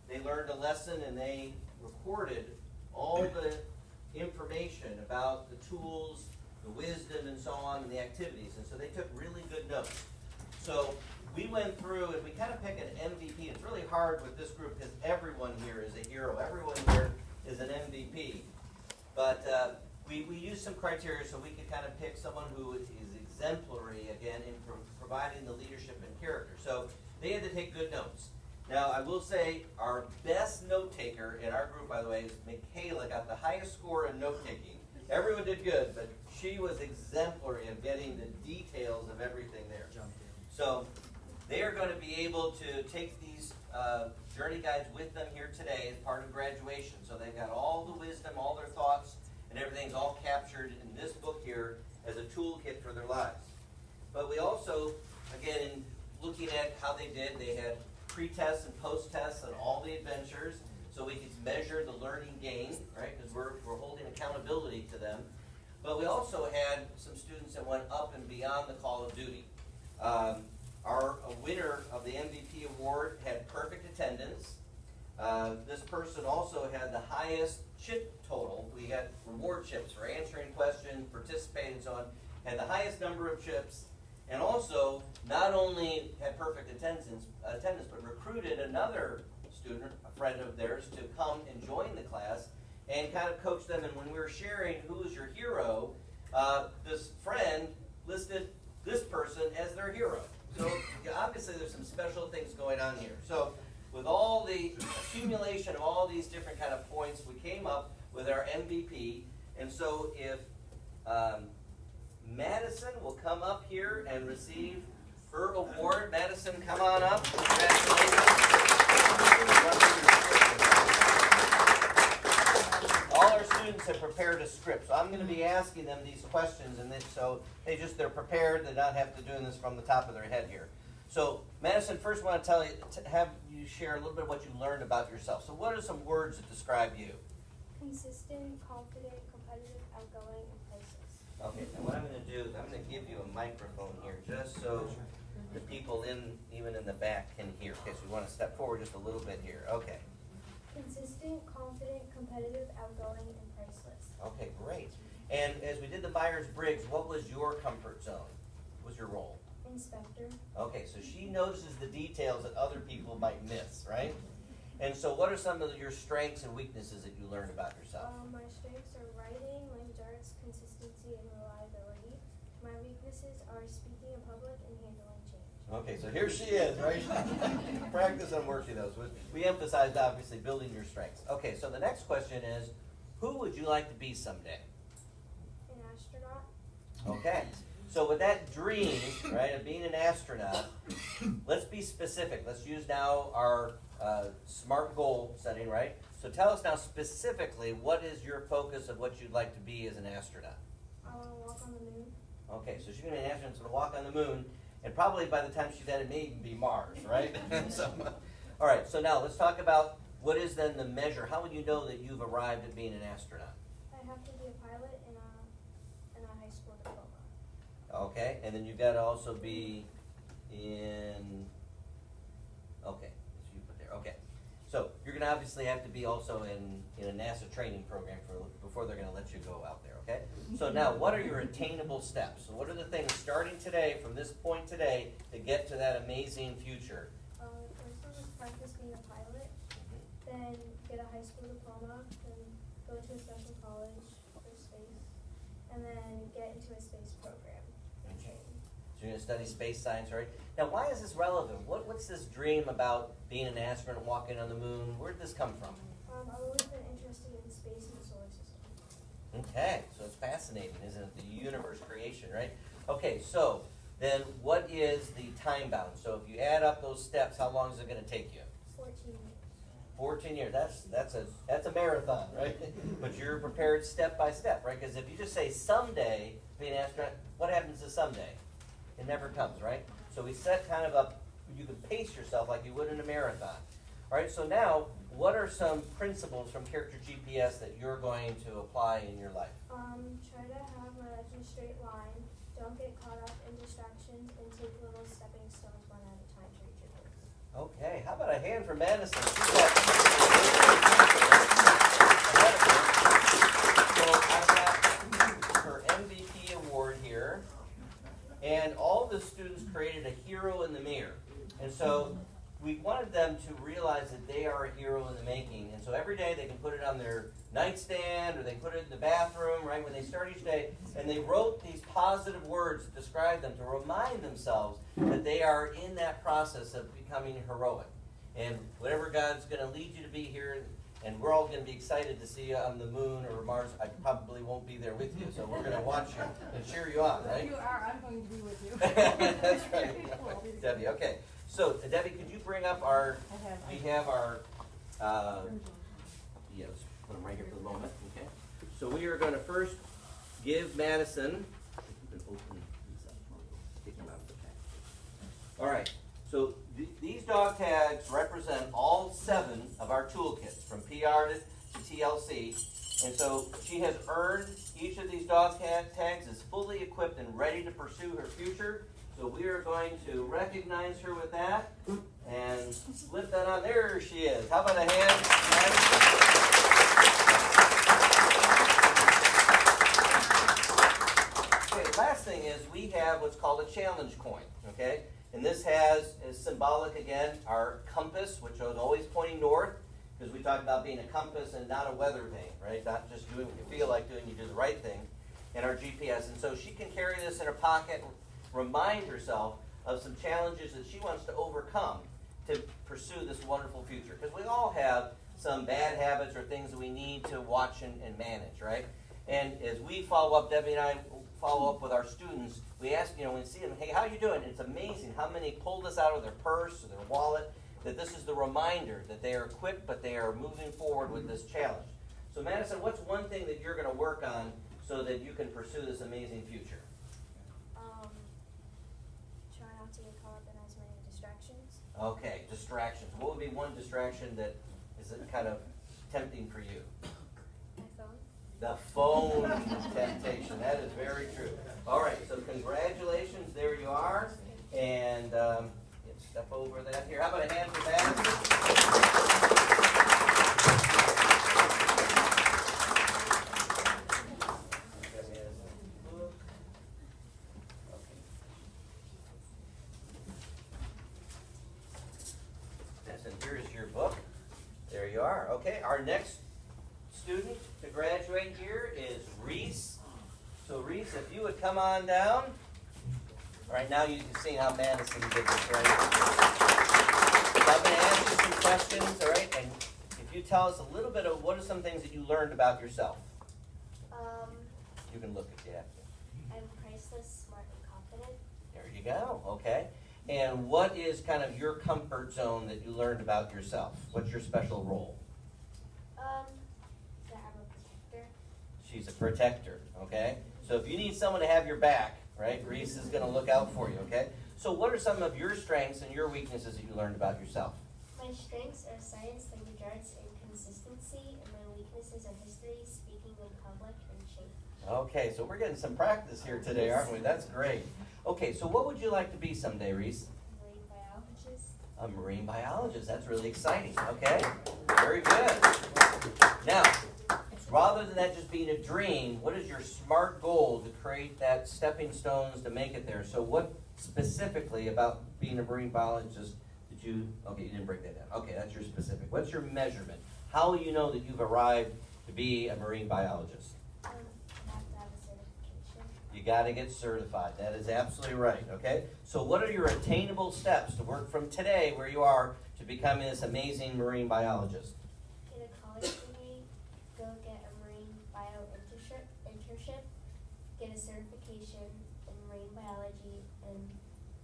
they learned a lesson and they recorded all the information about the tools, the wisdom, and so on, and the activities. And so they took really good notes. So we went through and we kind of pick an MVP. It's really hard with this group because everyone here is a hero. Everyone here is an MVP. But we used some criteria so we could kind of pick someone who is exemplary, again, in providing the leadership and character. So they had to take good notes. Now, I will say our best note taker in our group, by the way, is Michaela, got the highest score in note taking. Everyone did good, but she was exemplary in getting the details of everything there. So they are going to be able to take these journey guides with them here today as part of graduation. So they've got all the wisdom, all their thoughts, and everything's all captured in this book here as a toolkit for their lives. But we also, again, in looking at how they did, they had pre-tests and post-tests on all the adventures, so we could measure the learning gain, right? Because we're holding accountability to them. But we also had some students that went up and beyond the call of duty. Our winner of the MVP award had perfect attendance. This person also had the highest chip total. We got reward chips for answering questions, participating, and so on. Had the highest number of chips. And also, not only had perfect attendance, but recruited another student, a friend of theirs, to come and join the class and kind of coach them. And when we were sharing who was your hero, this friend listed this person as their hero. So obviously there's some special things going on here. So with all the accumulation of all these different kind of points, we came up with our MVP. And so if Madison will come up here and receive her award. Madison, come on up. Congratulations. All our students have prepared a script, so I'm going to be asking them these questions, and so they're prepared. They don't have to do this from the top of their head here. So, Madison, first I want to have you share a little bit of what you learned about yourself. So, what are some words that describe you? Consistent, confident, competitive, outgoing, and priceless. Okay, now what I'm going to do is I'm going to give you a microphone here just so the people even in the back can hear. Okay, so we want to step forward just a little bit here. Okay. Consistent, confident, competitive, outgoing, and priceless. Okay, great. And as we did the Myers-Briggs, what was your comfort zone? What was your role? Inspector. Okay, so she notices the details that other people might miss, right? And so what are some of your strengths and weaknesses that you learned about yourself? My strengths are writing, language arts, consistency, and reliability. My weaknesses are speaking in public and handling change. Okay, so here she is, right? Practice on working those. We emphasized, obviously, building your strengths. Okay, so the next question is, who would you like to be someday? An astronaut. Okay, so with that dream, right, of being an astronaut, let's be specific. Let's use now our SMART goal setting, right? So tell us now specifically, what is your focus of what you'd like to be as an astronaut? I want to walk on the moon. Okay, so she's going to be an astronaut, so to walk on the moon. And probably by the time she's at it may even be Mars, right? So, all right, so now let's talk about what is then the measure. How would you know that you've arrived at being an astronaut? I have to be a pilot and a high school diploma. Okay, and then you've got to also be in, okay, so you put there, okay. So you're going to obviously have to be also in a NASA training program before they're going to let you go out there, okay? So now, what are your attainable steps? So what are the things starting today, from this point today, to get to that amazing future? First one was practice being a pilot, then get a high school diploma, then go to a special college for space, and then get into a space program and train. So you're going to study space science, right? Now, why is this relevant? What's this dream about being an astronaut, walking on the moon? Where did this come from? I've always been interested in space and the solar system. Okay, so it's fascinating, isn't it? The universe creation, right? Okay, so then what is the time bound? So if you add up those steps, how long is it going to take you? 14 years. 14 years. That's a marathon, right? But you're prepared step by step, right? Because if you just say someday be an astronaut, what happens to someday? It never comes, right? So we set kind of up, you can pace yourself like you would in a marathon. All right, so now, what are some principles from Character GPS that you're going to apply in your life? Try to have my life in a straight line. Don't get caught up in distractions and take little stepping stones one at a time to reach your goals. Okay, how about a hand for Madison? She's got so I've got her MVP award here, and all the students created a hero in the mirror. And so we wanted them to realize that they are a hero in the making. And so every day they can put it on their nightstand or they put it in the bathroom, right, when they start each day. And they wrote these positive words to describe them, to remind themselves that they are in that process of becoming heroic. And whatever God's going to lead you to be here, and we're all going to be excited to see you on the moon or Mars. I probably won't be there with you, so we're going to watch you and cheer you on, right? You are. I'm going to be with you. That's right. Debbie, okay. So, Debbie, could you bring up we have our, yes, put them right here for the moment, okay? So we are going to first give Madison, you can open these up, take them out of the pack. All right, so these dog tags represent all 7 of our toolkits, from PR to TLC. And so she has earned each of these dog tags, is fully equipped and ready to pursue her future. So we are going to recognize her with that and slip that on. There she is. How about a hand? Okay, last thing is we have what's called a challenge coin, okay? And this is symbolic again, our compass, which is always pointing north, because we talked about being a compass and not a weather vane, right? Not just doing what you feel like doing, you do the right thing, and our GPS. And so she can carry this in her pocket, remind herself of some challenges that she wants to overcome to pursue this wonderful future. Because we all have some bad habits or things that we need to watch and manage, right? And as we follow up, Debbie and I follow up with our students, we ask, when we see them, hey, how are you doing? It's amazing how many pull this out of their purse or their wallet, that this is the reminder that they are equipped, but they are moving forward with this challenge. So Madison, what's one thing that you're going to work on so that you can pursue this amazing future? Try not to get caught up in as many distractions. Okay, distractions. What would be one distraction that is kind of tempting for you? My phone. The phone temptation. That is very true. All right, so congratulations. There you are. And step over that here. How about a hand for Madison? Here's your book. There you are. Okay, our next student to graduate here is Reese. So Reese, if you would come on down. All right, now you can see how Madison did this, right? So I'm going to ask you some questions, all right? And if you tell us a little bit of what are some things that you learned about yourself. You can look at the answer. I'm priceless, smart, and confident. There you go, okay. And what is kind of your comfort zone that you learned about yourself? What's your special role? That I'm a protector. She's a protector, okay? So if you need someone to have your back, right, Reese is going to look out for you, okay? So what are some of your strengths and your weaknesses that you learned about yourself? My strengths are science, language arts, and consistency, and my weaknesses are history, speaking in public, and change. Okay, so we're getting some practice here today, aren't we? That's great. Okay, so what would you like to be someday, Reese? Marine biologist. A marine biologist. That's really exciting. Okay, very good. Now, rather than that just being a dream, what is your SMART goal to create that stepping stones to make it there? So what specifically about being a marine biologist did you, okay, you didn't break that down. Okay, that's your specific. What's your measurement? How will you know that you've arrived to be a marine biologist? I have to have a certification. You got to get certified. That is absolutely right, okay? So what are your attainable steps to work from today where you are to becoming this amazing marine biologist? Get a college degree, go get a marine bio internship, get a certification in marine biology, and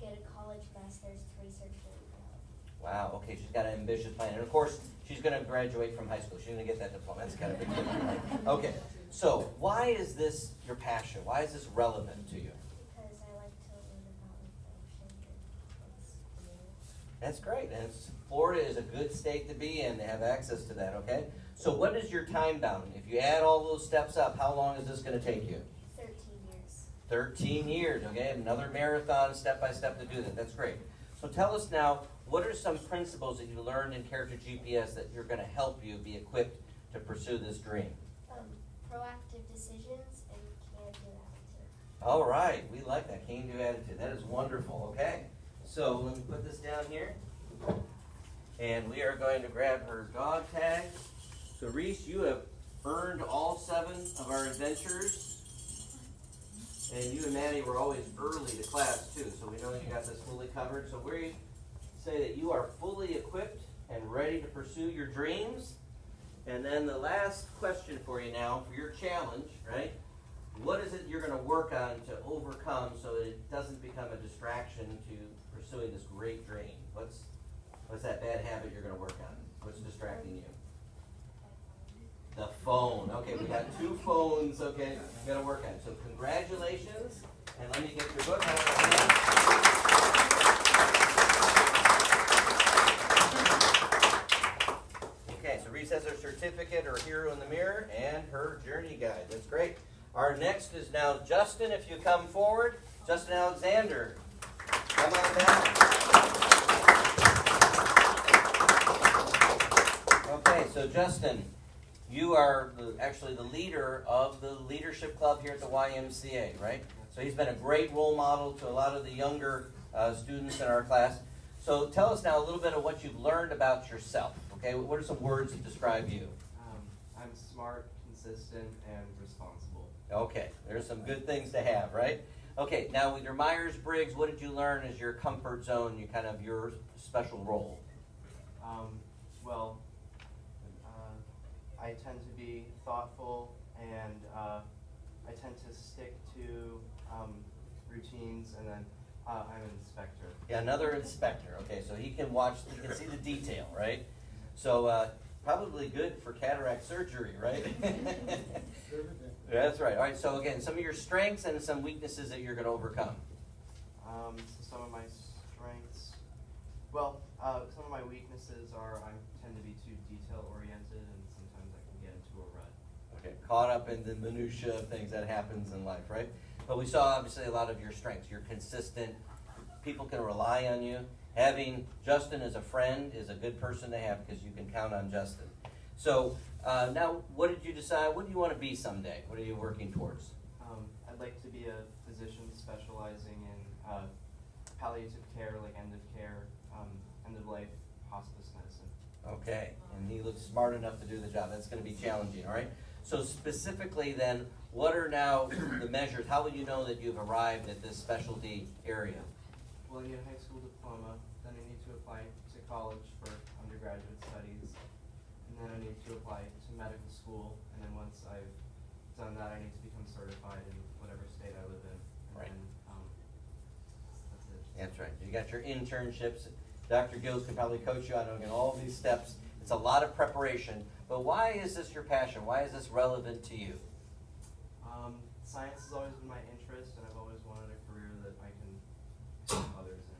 get a college master's to research marine biology. Wow, okay, she's got an ambitious plan. And of course, she's going to graduate from high school. She's going to get that diploma. That's kind of a big deal. Okay, so why is this your passion? Why is this relevant to you? Because I like to learn about the ocean and it's new. That's great. And Florida is a good state to be in to have access to that, okay? So what is your time bound? If you add all those steps up, how long is this going to take you? 13 years. 13 years, okay? Another marathon, step by step to do that. That's great. So tell us now, what are some principles that you learned in Character GPS that you're going to help you be equipped to pursue this dream? Proactive decisions and can-do attitude. All right, we like that can-do attitude. That is wonderful, okay? So let me put this down here. And we are going to grab her dog tag. So Reese, you have earned all 7 of our adventures. And you and Maddie were always early to class too, so we know you got this fully covered. So we say that you are fully equipped and ready to pursue your dreams. And then the last question for you now, for your challenge, right? What is it you're going to work on to overcome so that it doesn't become a distraction to pursuing this great dream? What's that bad habit you're going to work on? What's distracting you? The phone. Okay, we got 2 phones, okay, we got to work on it. So congratulations, and let me get your book. Okay, so Reese has her certificate, her hero in the mirror, and her journey guide. That's great. Our next is now Justin, if you come forward. Justin Alexander. Come on down. Okay, so Justin, you are actually the leader of the leadership club here at the YMCA, right? So he's been a great role model to a lot of the younger students in our class. So tell us now a little bit of what you've learned about yourself, okay? What are some words that describe you? I'm smart, consistent, and responsible. Okay, there's some good things to have, right? Okay, now with your Myers-Briggs, what did you learn as your comfort zone, your special role? I tend to be thoughtful, and I tend to stick to routines, and then I'm an inspector. Yeah, another inspector. Okay, so he can see the detail, right? So probably good for cataract surgery, right? That's right. All right, so again, some of your strengths and some weaknesses that you're going to overcome. So some of my strengths, some of my weaknesses are I tend to be too detail-oriented, and sometimes I can get into a rut. Okay, caught up in the minutia of things that happens in life, right? But we saw obviously a lot of your strengths. You're consistent. People can rely on you. Having Justin as a friend is a good person to have because you can count on Justin. So now, what did you decide? What do you want to be someday? What are you working towards? I'd like to be a physician specializing in palliative care, like end of care, end of life, hospice medicine. Okay, and he looks smart enough to do the job. That's going to be challenging, all right? So specifically then, what are now the measures? How will you know that you've arrived at this specialty area? Well, I get a high school diploma, then I need to apply to college for undergraduate studies, and then I need to apply to medical school, and then once I've done that, I need to become certified in whatever state I live in. Right. And that's it. That's right. You got your internships. Dr. Gills can probably coach you on all these steps. It's a lot of preparation. But why is this your passion? Why is this relevant to you? Science has always been my interest, and I've always wanted a career that I can help others in.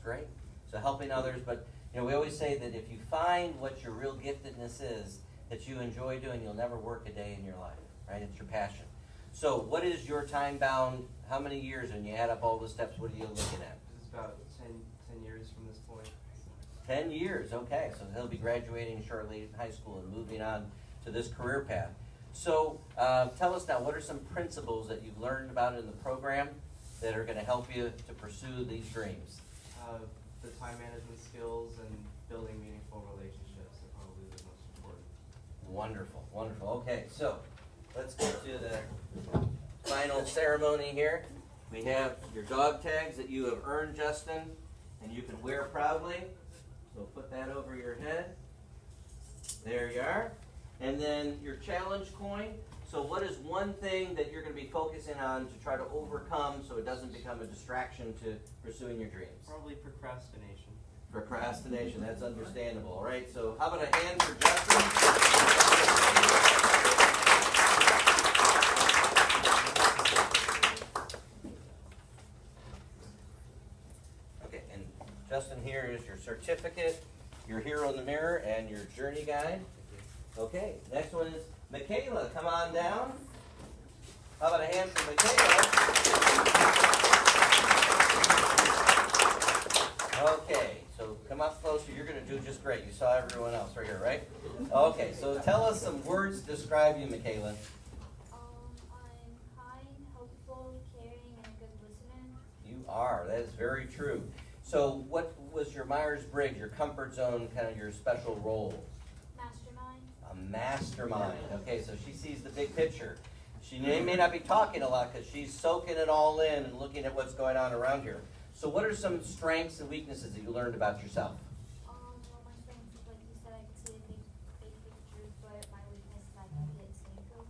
great. So helping others, but you know, we always say that if you find what your real giftedness is, that you enjoy doing, you'll never work a day in your life, right? It's your passion. So what is your time bound, how many years, and you add up all the steps, what are you looking at? This is about 10 years from this point. 10 years, okay. So he'll be graduating shortly in high school and moving on to this career path. So tell us now, what are some principles that you've learned about in the program that are going to help you to pursue these dreams? The time management skills and building meaningful relationships are probably the most important. Wonderful, wonderful. Okay, so let's get to the final ceremony here. We have your dog tags that you have earned, Justin, and you can wear proudly. So put that over your head. There you are. And then your challenge coin. So what is one thing that you're going to be focusing on to try to overcome so it doesn't become a distraction to pursuing your dreams? Probably procrastination. Procrastination, that's understandable. All right, so how about a hand for Justin? Okay, and Justin, here is your certificate, your hero in the mirror, and your journey guide. Okay, next one is Michaela. Come on down. How about a hand for Michaela? Okay, so come up closer. You're going to do just great. You saw everyone else right here, right? Okay, so tell us some words to describe you, Michaela. I'm kind, helpful, caring, and a good listener. You are. That is very true. So what was your Myers-Briggs, your comfort zone, kind of your special role? Mastermind. A mastermind. Okay, so she sees the big picture. She may not be talking a lot because she's soaking it all in and looking at what's going on around here. So what are some strengths and weaknesses that you learned about yourself? Well, my strength is, like you said, I can see the big picture, but my weakness is I can get cynical.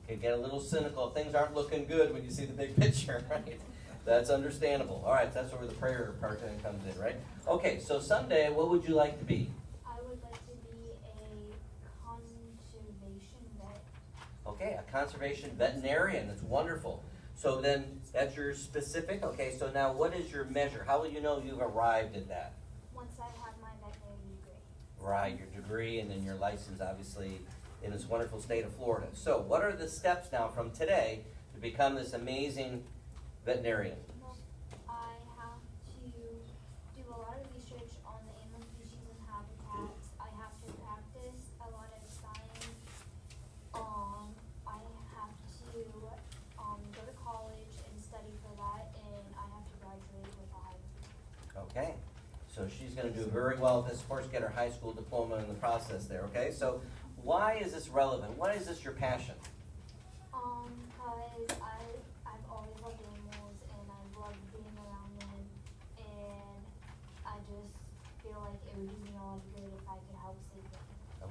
Can get a little cynical. Things aren't looking good when you see the big picture, right? That's understandable. All right, that's where the prayer part then comes in, right? Okay, so someday, what would you like to be? I would like to be a conservation vet. Okay, a conservation veterinarian. That's wonderful. So then, that's your specific. Okay, so now what is your measure? How will you know you've arrived at that? Once I have my veterinary degree. Right, your degree and then your license, obviously, in this wonderful state of Florida. So what are the steps now from today to become this amazing veterinarian? Well, I have to do a lot of research on the animal species and habitats. I have to practice a lot of science. I have to go to college and study for that, and I have to graduate with a high degree. Okay, so she's going to do very well with this, of course, get her high school diploma in the process there, okay? So why is this relevant? Why is this your passion? Because I've always loved animals, and I love being around them, and I just feel like it would do me a lot of good if I could help save them.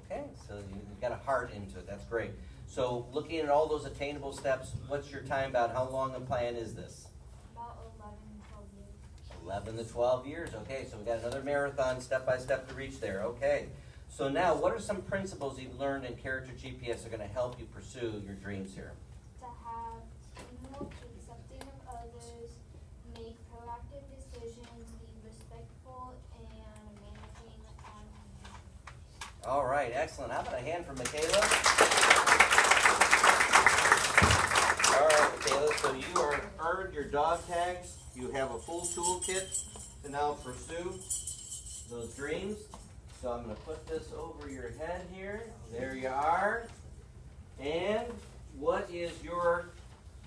Okay, so you've got a heart into it. That's great. So looking at all those attainable steps, what's your time bound? How long a plan is this? About 11, 12 years. 11 to 12 years. Okay, so we've got another marathon step by step to reach there. Okay. So now, what are some principles you've learned in Character GPS that are going to help you pursue your dreams here? To have teamwork, accepting of others, make proactive decisions, be respectful, and managing on emotions. All right, excellent. How about a hand for Michaela? All right, Michaela, so you are earned your dog tags. You have a full toolkit to now pursue those dreams. So I'm going to put this over your head here. There you are. And what is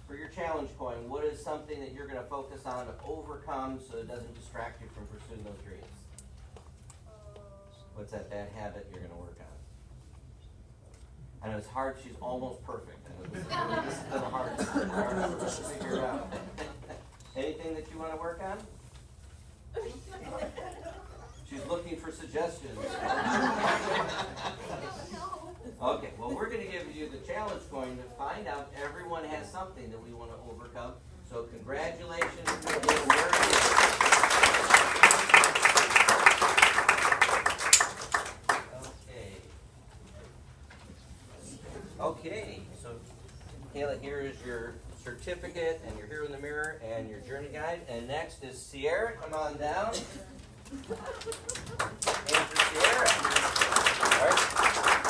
for your challenge coin, what is something that you're going to focus on to overcome so it doesn't distract you from pursuing those dreams? What's that bad habit you're going to work on? I know it's hard. She's almost perfect. I know this is a little hard to figure it out. Anything that you want to work on? She's looking for suggestions. Okay, well, we're going to give you the challenge coin to find out. Everyone has something that we want to overcome. So congratulations. Okay, so Kayla, here is your certificate and your hero in the mirror and your journey guide. And next is Sierra. Come on down. And for Sierra. All right.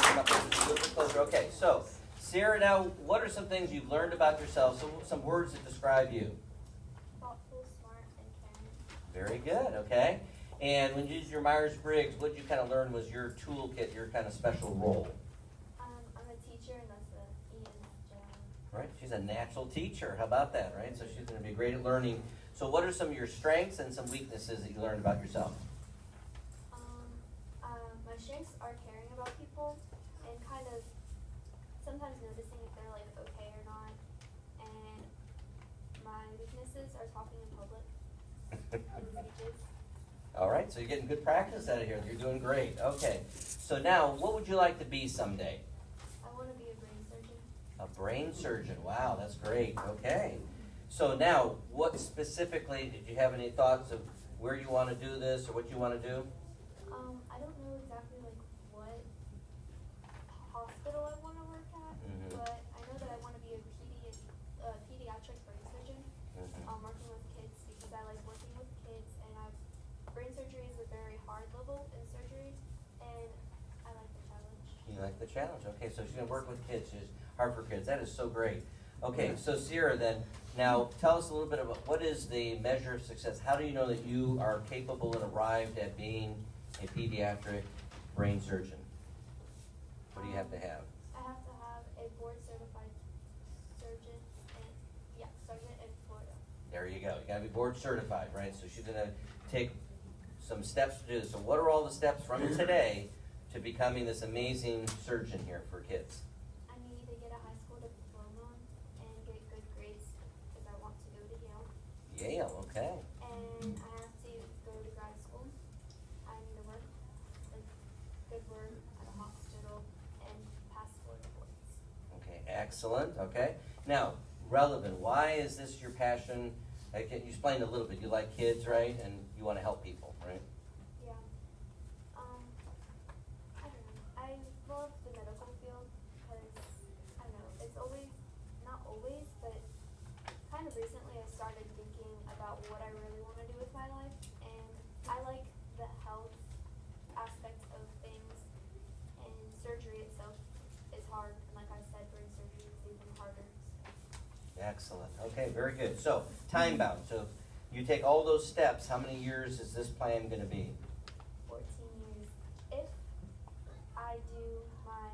Come up just a little bit closer. Okay, so Sierra, now what are some things you've learned about yourself? Some words that describe you. Thoughtful, smart, and caring. Very good. Okay. And when you use your Myers-Briggs, what did you kind of learn was your toolkit, your kind of special role? I'm a teacher, and that's the ENFJ. Right. She's a natural teacher. How about that, right? So she's going to be great at learning. So what are some of your strengths and some weaknesses that you learned about yourself? My strengths are caring about people and kind of sometimes noticing if they're like okay or not. And my weaknesses are talking in public in speeches. All right, so you're getting good practice out of here. You're doing great. Okay. So now, what would you like to be someday? I want to be a brain surgeon. A brain surgeon. Wow, that's great. Okay. So now, what specifically, did you have any thoughts of where you want to do this or what you want to do? I don't know exactly like what hospital I want to work at, but I know that I want to be a pediatric brain surgeon. Working with kids because I like working with kids, and brain surgery is a very hard level in surgery, and I like the challenge. You like the challenge. Okay, so she's going to work with kids. She's hard for kids. That is so great. Okay, so Sierra, then, now tell us a little bit about what is the measure of success? How do you know that you are capable and arrived at being a pediatric brain surgeon? What do you have to have? I have to have a board certified surgeon in Florida. There you go. You got to be board certified, right? So she's going to take some steps to do this. So what are all the steps from today to becoming this amazing surgeon here for kids? I need to get a high school diploma and get good grades because I want to go to Yale. Yale, okay. And I have to go to grad school. I need to work, like good work at a hospital, and pass Florida boards. Okay, excellent. Okay. Now, relevant. Why is this your passion? You explained a little bit. You like kids, right? And you want to help people, right? Yeah. I don't know. I love the medical field because, I don't know, it's always, not always, but kind of recently I started thinking about what I really want to do with my life. And I like the health aspect of things, and surgery itself is hard. And like I said, brain surgery is even harder. Excellent. Okay, very good. So, time bound. So, you take all those steps. How many years is this plan going to be? 14 years. If I do my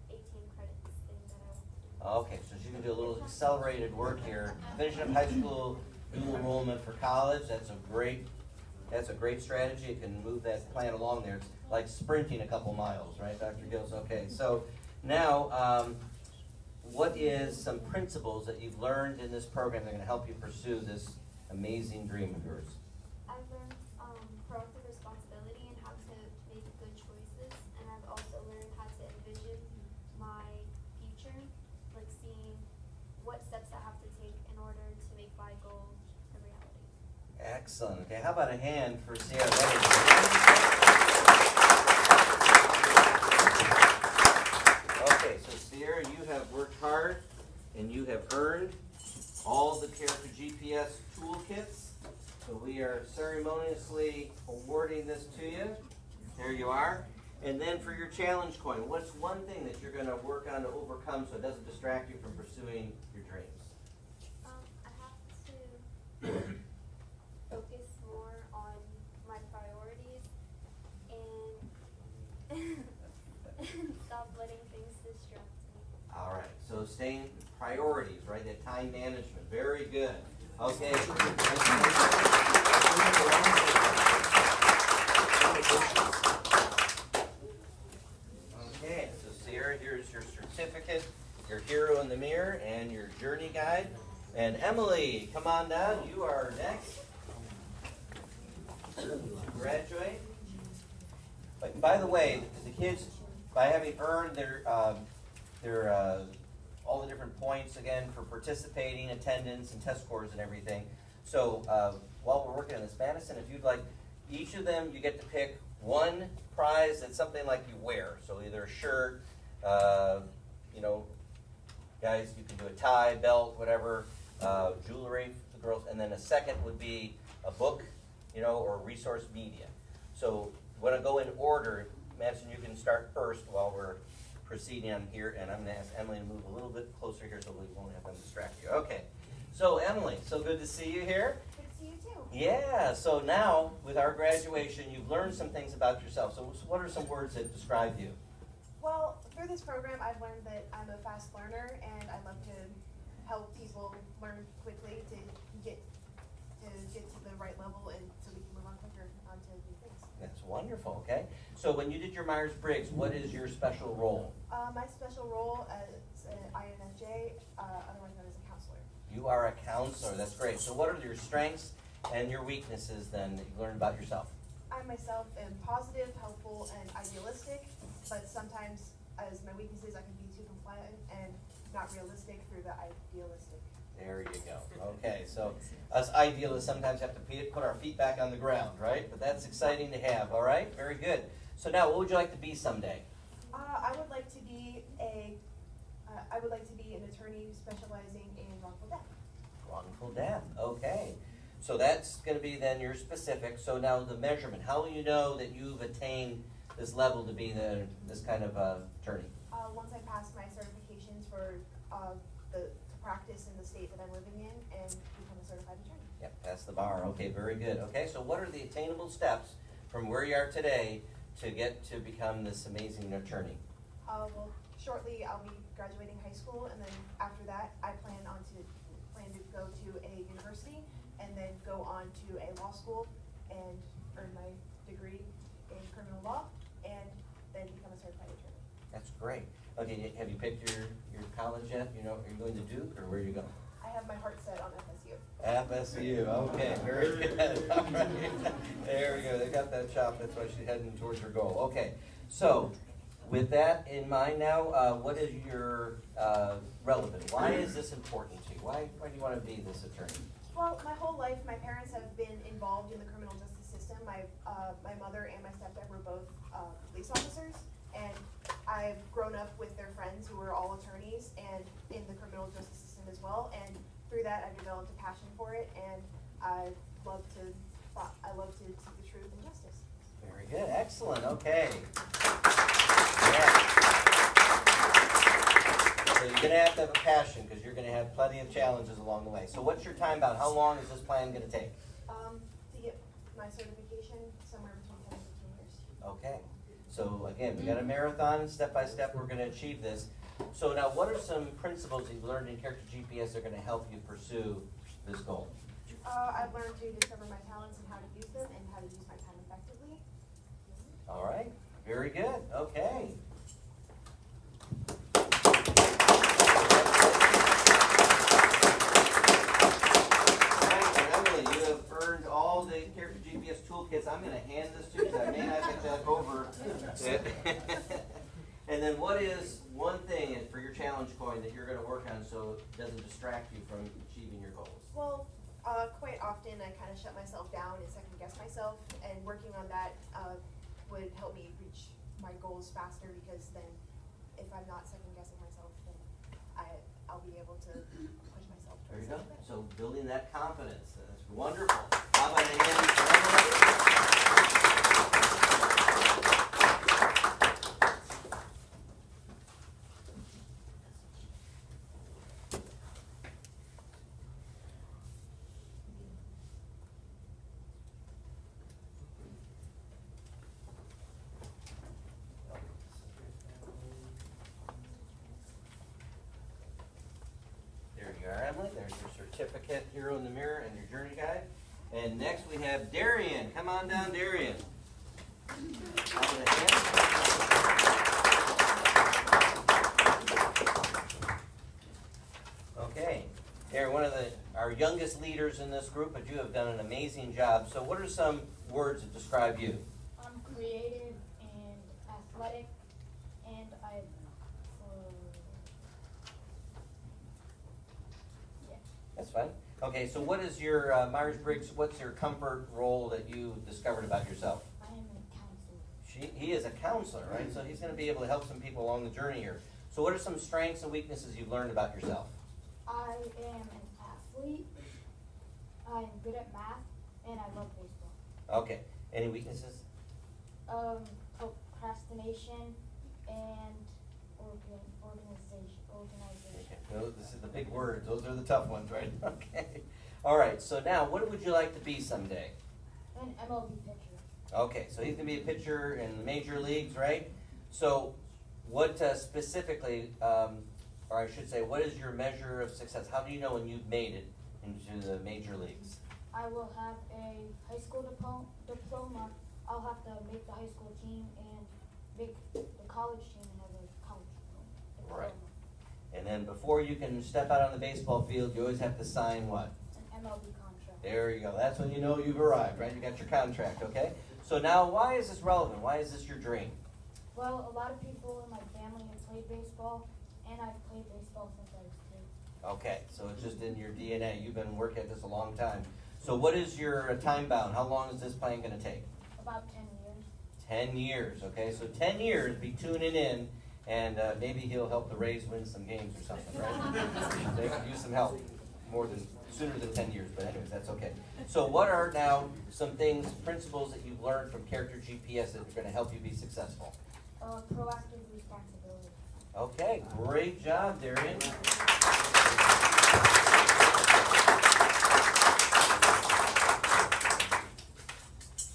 18 credits thing that I want to do. Okay, so she's going to do a little accelerated work here. Finishing up high school, dual enrollment for college. That's a great strategy. It can move that plan along there. It's like sprinting a couple miles, right, Dr. Gills? Okay, so now, what is some principles that you've learned in this program that are going to help you pursue this amazing dream of yours? I've learned proactive responsibility and how to make good choices, and I've also learned how to envision my future, like seeing what steps I have to take in order to make my goal a reality. Excellent. Okay, how about a hand for Sierra? Okay, so Sierra, you have worked hard and you have earned all the Care for GPS toolkits. So we are ceremoniously awarding this to you. There you are. And then for your challenge coin, what's one thing that you're going to work on to overcome so it doesn't distract you from pursuing your dreams? I have to focus more on my priorities and stop letting things distract me. All right, so staying priorities, right? That time management, very good. Okay. Okay, so Sierra, here's your certificate, your hero in the mirror, and your journey guide. And Emily, come on down. You are next. Graduate. But by the way, the kids, by having earned their all the different points again for participating, attendance, and test scores and everything. So while we're working on this, Madison, if you'd like, each of them you get to pick one prize that's something like you wear. So either a shirt, got Guys, you can do a tie, belt, whatever, jewelry for the girls, and then a second would be a book, or resource media. So when I go in order, Madison, you can start first while we're proceeding on here, and I'm going to ask Emily to move a little bit closer here so we won't have them distract you. Okay, so Emily, so good to see you here. Good to see you too. Yeah, so now with our graduation, you've learned some things about yourself. So what are some words that describe you? Well, through this program, I've learned that I'm a fast learner, and I love to help people learn quickly to get to the right level, and so we can move on quicker onto new things. That's wonderful, okay? So when you did your Myers-Briggs, what is your special role? My special role as an INFJ, otherwise known as a counselor. You are a counselor, that's great. So what are your strengths and your weaknesses then that you learned about yourself? I myself am positive, helpful, and idealistic, but sometimes as my weaknesses I can be too compliant and not realistic through the idealistic. There you go. Okay, so us idealists sometimes have to put our feet back on the ground, right? But that's exciting to have, all right? Very good. So now, what would you like to be someday? I would like to be an attorney specializing in wrongful death. Wrongful death, okay. So that's going to be then your specific. So now the measurement. How will you know that you've attained this level to be this kind of attorney? Once I pass my certifications for to practice in the state that I'm living in and become a certified attorney. Yep, pass the bar. Okay, very good. Okay, so what are the attainable steps from where you are today to get to become this amazing attorney? Well, shortly I'll be graduating high school, and then after that I plan to go to a university and then go on to a law school and earn my degree in criminal law and then become a certified attorney. That's great. Okay, have you picked your college yet? Are you going to Duke, or where are you going? I have my heart set on FSU. FSU, okay, very good. All right. There we go, they got that chop, that's why she's heading towards her goal. Okay, so with that in mind now, what is your relevant? Why is this important to you? Why do you want to be this attorney? Well, my whole life, my parents have been involved in the criminal justice system. My mother and my stepdad were both police officers, and I've grown up with their friends who are all attorneys and in the criminal justice system as well. And through that, I've developed a passion for it, and I love to seek the truth and justice. Very good, excellent. Okay. Yeah. So you're going to have a passion because you're going to have plenty of challenges along the way. So what's your time bound? How long is this plan going to take? To get my certification, somewhere between 10 and 15 years. Okay. So again, we got a marathon, step by step, we're going to achieve this. So now, what are some principles that you've learned in Character GPS that are going to help you pursue this goal? I've learned to discover my talents and how to use them and how to use my time effectively. All right. Very good. Okay. The Character GPS toolkits. I'm going to hand this to you because I may not get that over. And then what is one thing for your challenge coin that you're going to work on so it doesn't distract you from achieving your goals? Well, quite often I kind of shut myself down and second guess myself, and working on that would help me reach my goals faster, because then if I'm not second guessing myself, then I'll be able to push myself There you towards go. something. So building that confidence. That's wonderful. How about a hand for Emily? There you are, Emily. There's your certificate here on the mirror and your journey guide. And next we have Darian. Come on down, Darian. Out with a hand. Okay. Darian, one of our youngest leaders in this group, but you have done an amazing job. So what are some words that describe you? I'm creative and athletic, and yeah. That's fine. Okay, so what is your Myers-Briggs, what's your comfort role that you discovered about yourself? I am a counselor. He is a counselor, right? So he's going to be able to help some people along the journey here. So what are some strengths and weaknesses you've learned about yourself? I am an athlete. I'm good at math, and I love baseball. Okay. Any weaknesses? Procrastination and organization. Okay. Well, this is the big words. Those are the tough ones, right? Okay. All right. So now, what would you like to be someday? An MLB pitcher. Okay. So he's going to be a pitcher in the major leagues, right? So what specifically, or I should say, what is your measure of success? How do you know when you've made it into the major leagues? I will have a high school diploma. I'll have to make the high school team and make the college team and have a college diploma. Right. And then before you can step out on the baseball field, you always have to sign what? An MLB contract. There you go. That's when you know you've arrived, right? You got your contract, okay? So now, why is this relevant? Why is this your dream? Well, a lot of people in my family have played baseball, and I've played baseball since I was 2. Okay, so it's just in your DNA. You've been working at this a long time. So what is your time bound? How long is this plan going to take? About 10 years. 10 years, okay? So 10 years, be tuning in, and maybe he'll help the Rays win some games or something, right? They could use some help sooner than 10 years, but anyways, that's okay. So what are now some things, principles that you've learned from Character GPS that are going to help you be successful? Proactive responsibility. Okay, great job, Darian.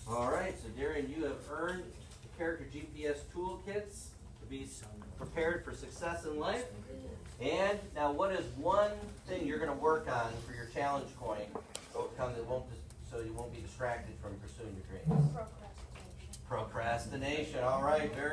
All right, so Darian, you have earned the Character GPS toolkits to be prepared for success in life. And now, what is one thing you're going to work on for your challenge coin so you won't be distracted from pursuing your dreams? Procrastination. Procrastination. All right, very